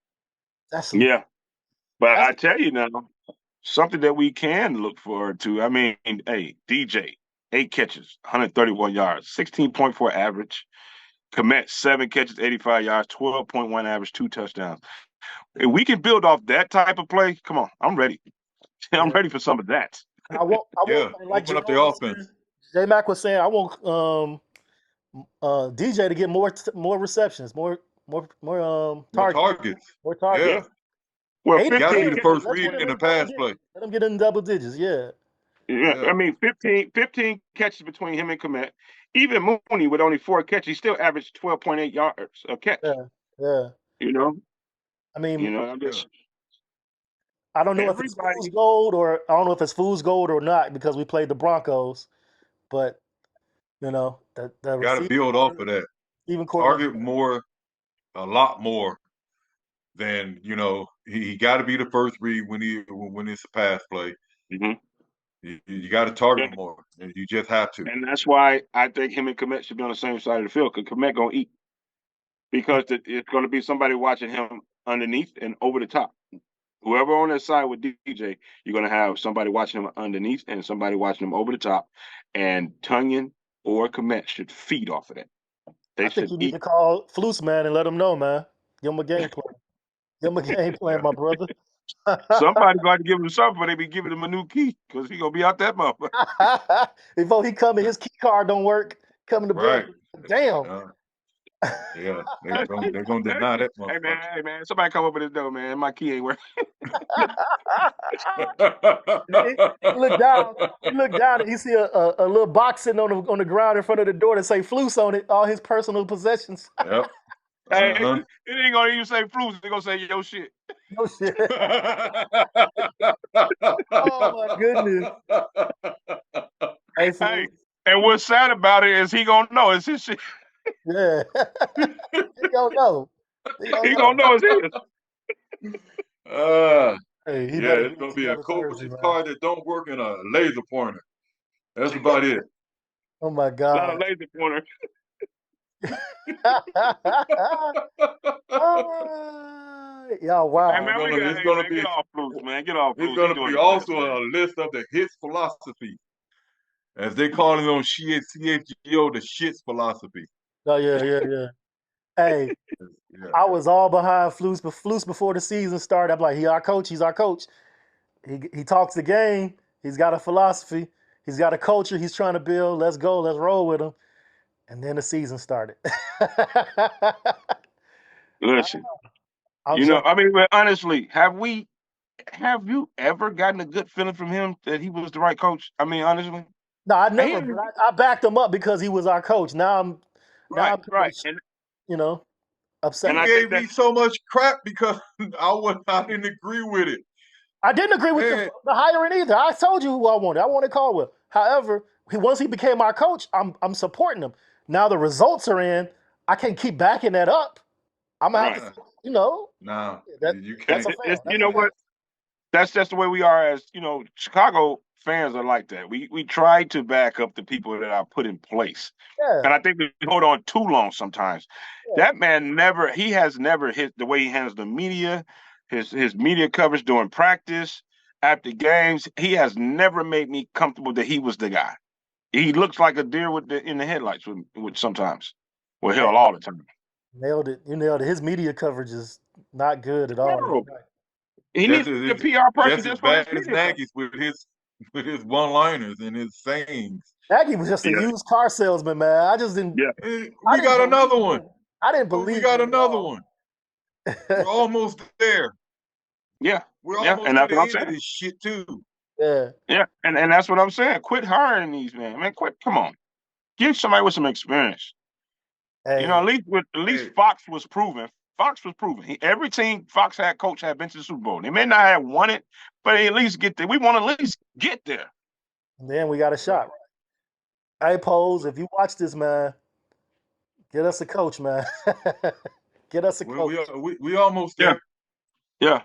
Yeah, but I tell you now, something that we can look forward to. I mean, hey, DJ, 8 catches, 131 yards, 16.4 average. Komet, 7 catches, 85 yards, 12.1 average, 2 touchdowns. If we can build off that type of play, come on, I'm ready. I'm ready for some of that. I want like open up the offense. J Mac was saying, I want DJ to get more receptions, more targets. More targets. Yeah. Well, he got to be the first read in the pass play. Let him get in double digits. Yeah. I mean, 15 catches between him and Komet. Even Mooney with only 4 catches, he still averaged 12.8 yards a catch. Yeah. I mean, I don't know if it's fool's gold or I don't know if it's fool's gold or not because we played the Broncos. But the Got to receiver, build off of that. even Target coordinator. more, a lot more than he got to be the first read when it's a pass play. Mm-hmm. You got to target more. You just have to. And that's why I think him and Komet should be on the same side of the field, because Komet gonna eat, because it's going to be somebody watching him underneath and over the top. Whoever on that side with DJ, you're going to have somebody watching him underneath and somebody watching him over the top. And Tunyon or Komet should feed off of that. They I think should you need eat. to call Flus, man, and let him know, man. Give him a game plan. Give him a game plan, my brother. Somebody got to give him something, but they be giving him a new key because he gonna be out that motherfucker. Before he come in, his key card don't work. Coming to Right. building. Damn. Yeah, they're gonna deny that motherfucker. Hey man, somebody come up with this door, man. My key ain't working. He look down. He look down and he see a little box sitting on the ground in front of the door that say Flus on it. All his personal possessions. Yep. Hey, it ain't gonna even say Flus. It's gonna say yo shit. No shit. Oh my goodness. Hey, Hey, and what's sad about it is he gonna know it's his shit. yeah. He gonna know. He gonna know it's his. Hey, he Yeah, better it's get gonna it be a together coach's Thursday, man. card that don't work and a laser pointer. That's about it. Oh my Not a God. laser pointer. Y'all, wow. Hey man, It's gonna be get off Flus, man. Get off it's Flus. He gonna doing be his also best, man. a list of the hits philosophy, as they call it on CHGO, the shits philosophy. Oh yeah. Hey, Yeah. I was all behind Flus, but Flus before the season started. I'm like, he's our coach. He's our coach. He talks the game. He's got a philosophy. He's got a culture he's trying to build. Let's go. Let's roll with him. And then the season started. Listen, I'm I mean, but honestly, have you ever gotten a good feeling from him that he was the right coach? I mean, honestly. No, I never. And, But I backed him up because he was our coach. Now I'm right. upset. And You I think gave me so much crap because I didn't agree with it. I didn't agree with Man. the hiring either. I told you who I wanted. I wanted Caldwell. However, once he became our coach, I'm supporting him. Now the results are in. I can't keep backing that up. I'm gonna have to, No, you that's can't. a fan. you know what? That's just the way we are as Chicago fans are like that. We try to back up the people that are put in place, Yeah. and I think we hold on too long sometimes. Yeah. That man has never hit the way he handles the media, his media coverage during practice, after games. He has never made me comfortable that he was the guy. He looks like a deer in the headlights with sometimes. Well, hell, all the time. Nailed it. You nailed it. His media coverage is not good at all. No. He Just needs a PR person as just for his bad as media coverage. Nagy's with his one-liners and his sayings. Nagy was just a used car salesman, man. I just didn't. Yeah. We got another one. I didn't believe. We got another one. We're almost there. Yeah. We're Yeah, almost and to that's the what I'm end of saying. this shit too. Yeah. Yeah, and that's what I'm saying. Quit hiring these men. Man, quit. Come on. Give somebody with some experience. Hey. At least Fox was proven. Fox was proven. Every team Fox had coach had been to the Super Bowl. They may not have won it, but they at least get there. We want to at least get there. And then we got a shot. Hey, Pose, if you watch this, man, get us a coach, man. Get us a coach. We almost there. Yeah.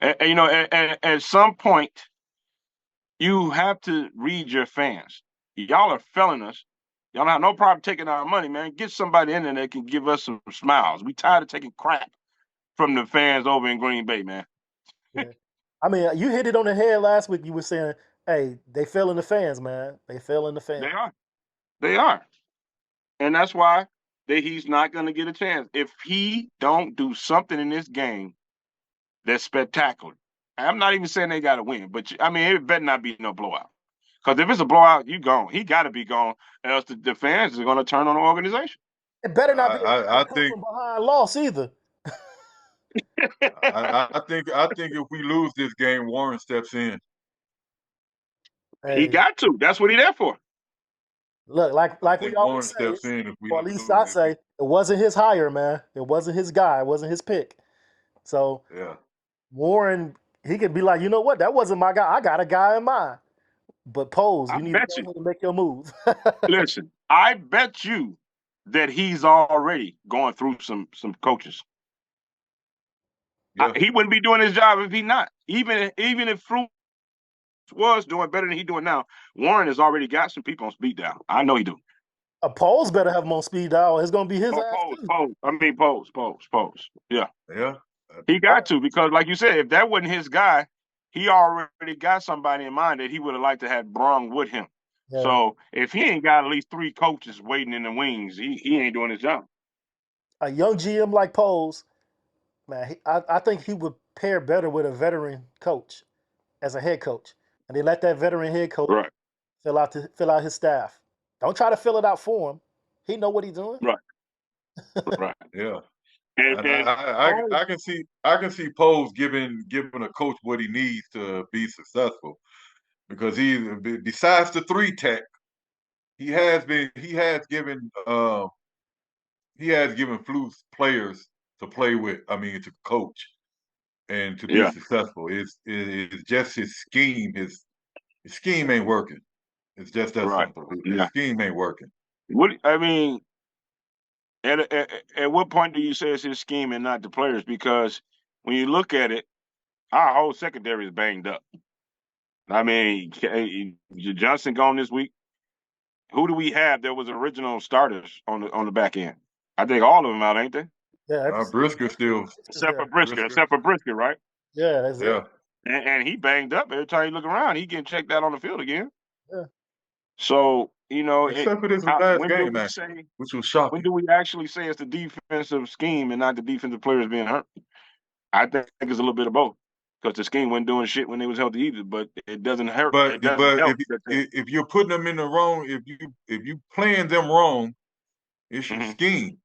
And at some point, you have to read your fans. Y'all are failing us. Y'all have no problem taking our money, man. Get somebody in there that can give us some smiles. We tired of taking crap from the fans over in Green Bay, man. Yeah. I mean, you hit it on the head last week. You were saying, hey, they failing the fans, man. They failing the fans. They are. And that's why he's not going to get a chance. If he don't do something in this game that's spectacular, I'm not even saying they got to win, but I mean, it better not be no blowout. Because if it's a blowout, you gone. He got to be gone, else the fans are going to turn on the organization. It better not be I think from behind loss either. I think if we lose this game, Warren steps in. Hey, he got to. That's what he's there for. Look, like we always say, steps in if we or at least I say, it wasn't his hire, man. It wasn't his guy. It wasn't his pick. So yeah, Warren, he could be like, you know what? That wasn't my guy. I got a guy in mind. But Pose, I you need to bet go you. ahead and make your move. Listen, I bet you that he's already going through some coaches. Yeah. He wouldn't be doing his job if he not. Even if Flus was doing better than he doing now, Warren has already got some people on speed dial. I know he do. A Pose better have him on speed dial. It's gonna be his Oh, ass too. pose. I mean, pose. Yeah, Yeah. he Right. got to because, like you said, if that wasn't his guy, he already got somebody in mind that he would have liked to have brung with him. Yeah. So if he ain't got at least 3 coaches waiting in the wings, he ain't doing his job. A young GM like Pose, man, I think he would pair better with a veteran coach as a head coach, and they let that veteran head coach Right, fill out his staff. Don't try to fill it out for him. He know what he's doing. right, right. Yeah. And And I can see Poles giving a coach what he needs to be successful because besides the 3 tech, he has given Flus players to play with. I mean, to coach and to be yeah, successful. It's just his scheme. His scheme ain't working. It's just that right. simple. His Yeah. scheme ain't working. What I mean, at what point do you say it's his scheme and not the players? Because when you look at it, our whole secondary is banged up. I mean, Johnson gone this week. Who do we have that was original starters on the back end? I think all of them out, ain't they? Yeah, Brisker still. is there. Brisker. Except for Brisket, right? Yeah, that's it. Yeah. And he banged up every time you look around. He getting checked out on the field again. Yeah. So Except for this last when do game, we actually, say which was when shocking. do we actually say it's the defensive scheme and not the defensive players being hurt? I think it's a little bit of both because the scheme wasn't doing shit when they was healthy either. But it doesn't hurt. But It doesn't help. if you're putting them in the wrong, if you playing them wrong, it's your Mm-hmm. scheme.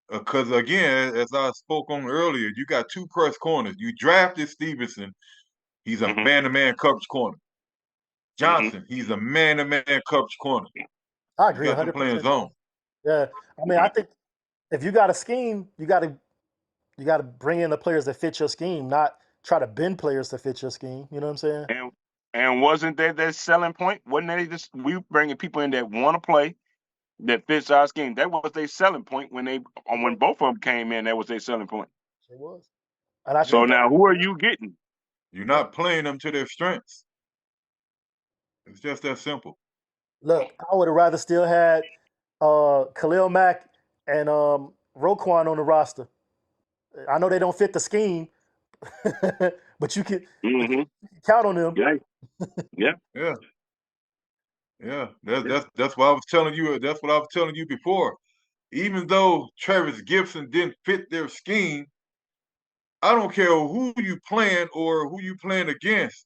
Because again, as I spoke on earlier, you got 2 press corners. You drafted Stevenson. He's a Mm-hmm. man-to-man coverage corner. Mm-hmm. Johnson, he's a man-to-man coverage corner. I You agree got them playing 100%. zone. Yeah, I mean, I Right. think if you got a scheme, you got to bring in the players that fit your scheme, not try to bend players to fit your scheme. You know what I'm saying? And wasn't that their selling point? Wasn't they just we bringing people in that want to play that fits our scheme? That was their selling point It when was. both of them came in. That was their selling point. It was. And I Yeah. So think that. now who are you getting? You're Yeah. not playing them to their strengths. It's just that simple. Look, I would have rather still had Khalil Mack and Roquan on the roster. I know they don't fit the scheme, but Mm-hmm. you can count on them. Yeah, yeah, Yeah. Yeah. That's yeah. that's that's what I was telling you. That's what I was telling you before. Even though Travis Gibson didn't fit their scheme, I don't care who you playing or who you playing against.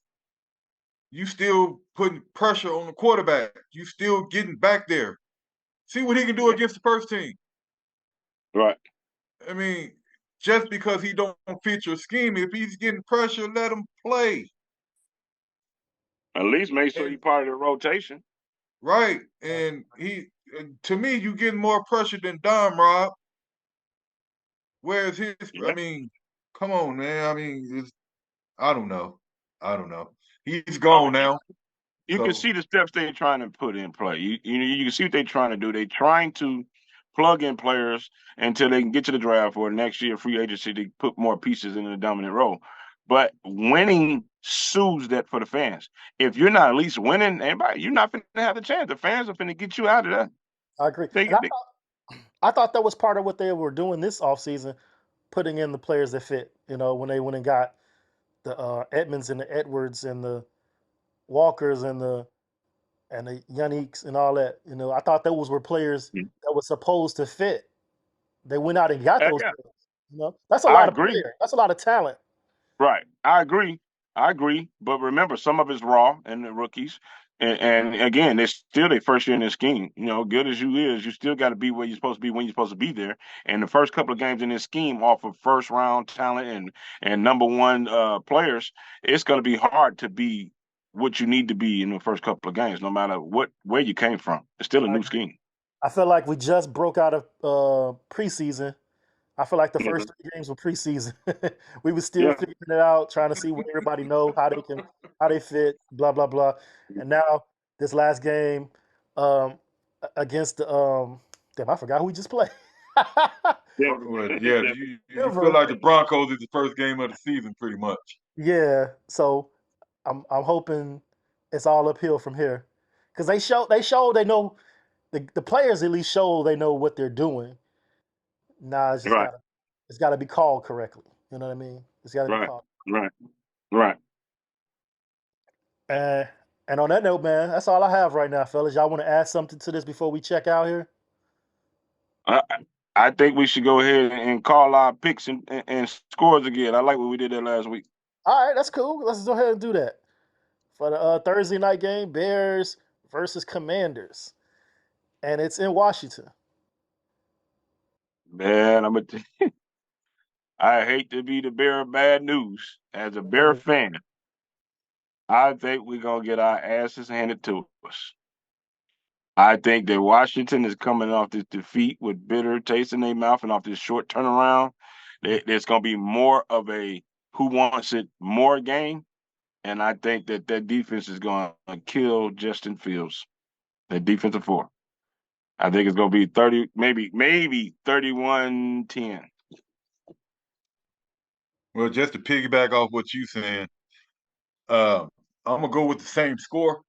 You still putting pressure on the quarterback. You still getting back there. See what he can do Yeah. against the first team. Right. I mean, just because he don't fit your scheme, if he's getting pressure, let him play. At least make sure And he's part of the rotation. right, and to me, you getting more pressure than Dom Rob. Whereas I Yeah. mean, come on, man. I mean, I don't know. I don't know. He's Well, gone now. you can So, see the steps they're trying to put in play. You can see what they're trying to do. They're trying to plug in players until they can get to the draft or next year free agency to put more pieces in the dominant role. But winning soothes that for the fans. If you're not at least winning, anybody, you're not going to have the chance. The fans are going to get you out of that. I agree. They, And they, I thought that was part of what they were doing this offseason, putting in the players that fit. When they went and got the Edmonds and the Edwards and the Walkers and the Yannicks and all that. I thought those were players that were supposed to fit. They went out and got those yeah, players. That's a I lot of agree. players. That's a lot of talent. Right. I agree. I agree. But remember, some of it's raw and the rookies. And again, they're still their first year in this scheme. Good as you is, you still got to be where you're supposed to be when you're supposed to be there. And the first couple of games in this scheme off of first round talent and number one players, it's going to be hard to be what you need to be in the first couple of games, no matter where you came from. It's still a I new agree. scheme. I feel like we just broke out of preseason. I feel like the Yeah. first 3 games were preseason. We were still Yeah. figuring it out, trying to see what everybody know, how they fit, blah blah blah. And now this last game against the damn, I forgot who we just played. Well, yeah, you feel Denver. like the Broncos is the first game of the season, pretty much. Yeah, so I'm hoping it's all uphill from here, because they show they know the players at least show they know what they're doing. Nah, Right. it's gotta be called correctly. You know what I mean? It's gotta be Right. called. Right. Right. And and on that note, man, that's all I have right now, fellas. Y'all want to add something to this before we check out here? I I think we should go ahead and call our picks and scores again. I like what we did that last week. All right, that's cool. Let's go ahead and do that for the Thursday night game: Bears versus Commanders, and it's in Washington. Man, I hate to be the bearer of bad news. As a Bear Mhm. fan, I think we're gonna get our asses handed to us. I think that Washington is coming off this defeat with bitter taste in their mouth and off this short turnaround. There's going to be more of a who wants it more game. And I think that defense is going to kill Justin Fields, the defensive four. I think it's going to be 30, maybe 31-10. Well, just to piggyback off what you saying, I'm gonna go with the same score.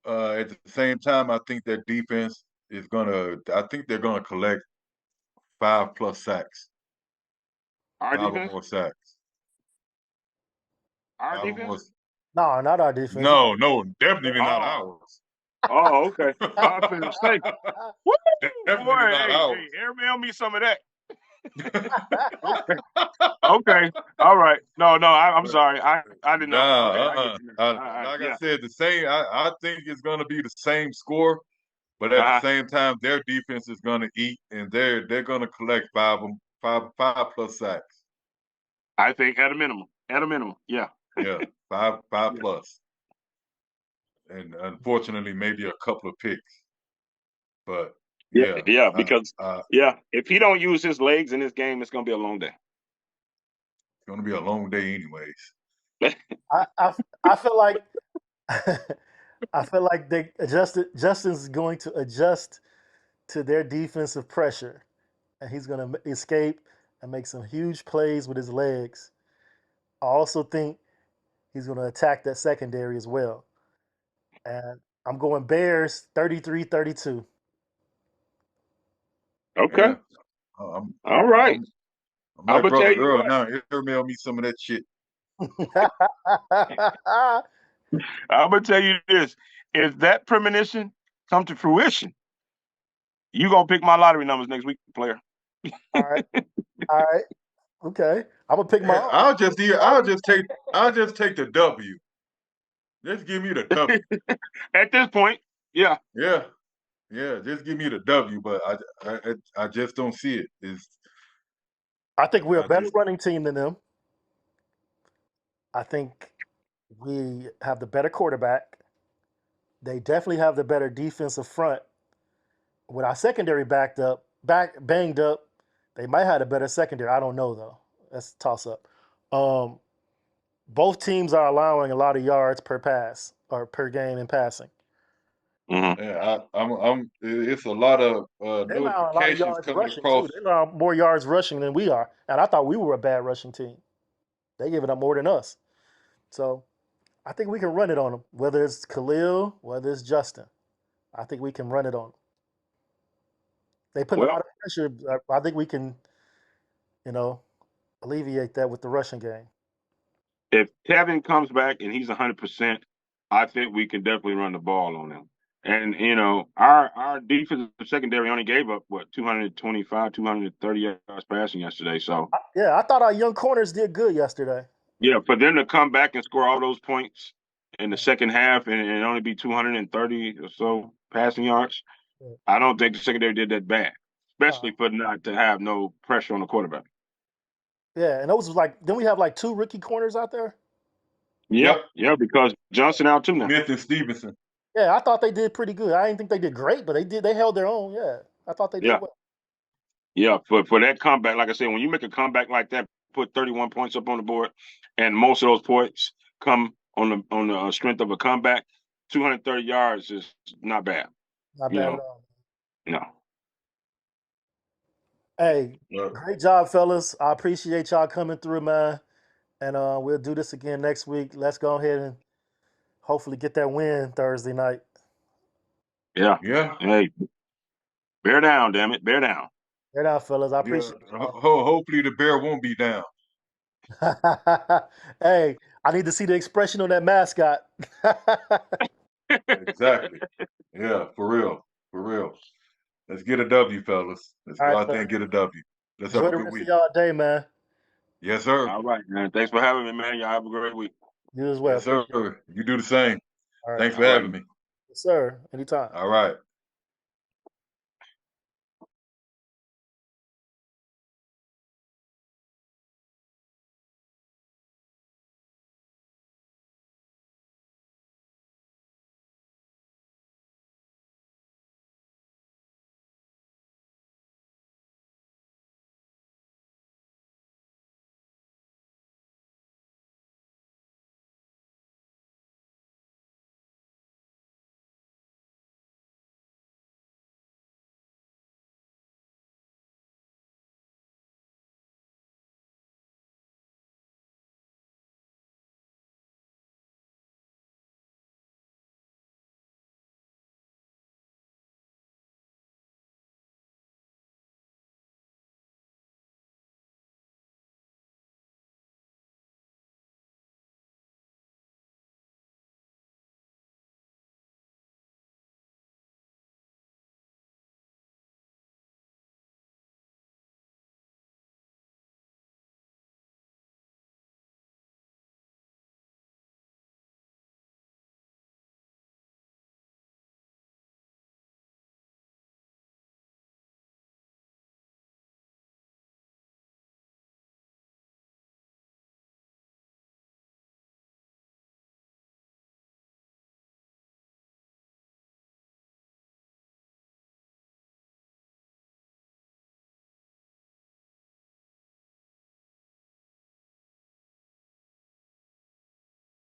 At the same time, I think that defense is gonna. I think they're gonna collect 5+ sacks, Our 5 or defense? more sacks, Our 5 or more. defense? No, not our defense. You No, no, definitely not Oh, ours. oh, okay. I was going to say, woo, Definitely boy, not hey, ours. airmail me some of that. Okay. Okay. All right. No, I'm But sorry. I didn't know. nah, Okay, I get you now. like I Yeah. said, the same. I think it's gonna be the same score, but at the Uh-huh. same time, their defense is gonna eat, and they're gonna collect 5+ sacks. I think at a minimum. At a minimum. Yeah. Yeah, five Yeah. plus, and unfortunately, maybe a couple of picks. But Yeah. yeah, Yeah. I, Because I, if he don't use his legs in this game, it's gonna be a long day. it's gonna be a long day, anyways. I, I I feel like I feel like they adjusted. Justin's going to adjust to their defensive pressure, and he's going to escape and make some huge plays with his legs. I also think he's going to attack that secondary as well. And I'm going Bears 33-32. Okay. Yeah, I'm All I'm right. I'm, I'm I'm like gonna tell Brother you Earl what. now. Email me some of that shit. I'm gonna tell you this. If that premonition come to fruition, you gonna pick my lottery numbers next week, player. All right. All right. Okay. I'm going to pick my And own. I'll just take the W. Just give me the W. At this point, yeah. Yeah, yeah. Just give me the W. But I just don't see it. I think we're a I better just running team than them. I think we have the better quarterback. They definitely have the better defensive front. With our secondary banged up, they might have a better secondary. I don't know though. That's a toss up. Um, both teams are allowing a lot of yards per pass or per game in passing. Mm-hmm. yeah. I'm. It's a lot of They allow a lot of notifications yards coming rushing across. too. They allow more yards rushing than we are, and I thought we were a bad rushing team. They give it up more than us. So I think we can run it on them. Whether it's Kahlil, whether it's Justin, I think we can run it on them. They put a lot Well, of pressure. I think we can, you know, alleviate that with the rushing game. if Tevin comes back and he's 100%, I think we can definitely run the ball on him. And our defensive secondary only gave up 225, 230 yards passing yesterday. So Yeah, I thought our young corners did good yesterday. yeah, for them to come back and score all those points in the second half and only be 230 or so passing yards, Yeah. I don't think the secondary did that bad, Uh, especially for not to have no pressure on the quarterback. yeah, and those was like, then we have like two rookie corners out there. Yeah, Yep, yeah, because Johnson out too now. Smith and Stevenson. Yeah, I thought they did pretty good. I didn't think they did great, but they did. They held their own. Yeah, I thought they did Yeah, well. Yeah, for that comeback, like I said, when you make a comeback like that, put 31 points up on the board, and most of those points come on the strength of a comeback. 230 yards is not bad. Not You bad at know, all. no. Hey, Yeah. great job, fellas. I appreciate y'all coming through, man. And we'll do this again next week. Let's go ahead and hopefully get that win Thursday night. Yeah. Yeah. Hey, bear down, damn it, bear down. Right out, fellas. I Yeah. appreciate y'all. Hopefully the bear won't be down. Hey, I need to see the expression on that mascot. Exactly. Yeah, for real. For real. Let's get a W, fellas. Let's All go right, out there and fellas. get a W. Let's have Enjoy a the good rest of week. y'all day, man. Yes, sir. All right, man. Thanks for having me, man. Y'all have a great week. You as well. Yes, Take sir. care. You do the same. All right. Thanks All for right. having me. Yes, sir. Anytime. All right.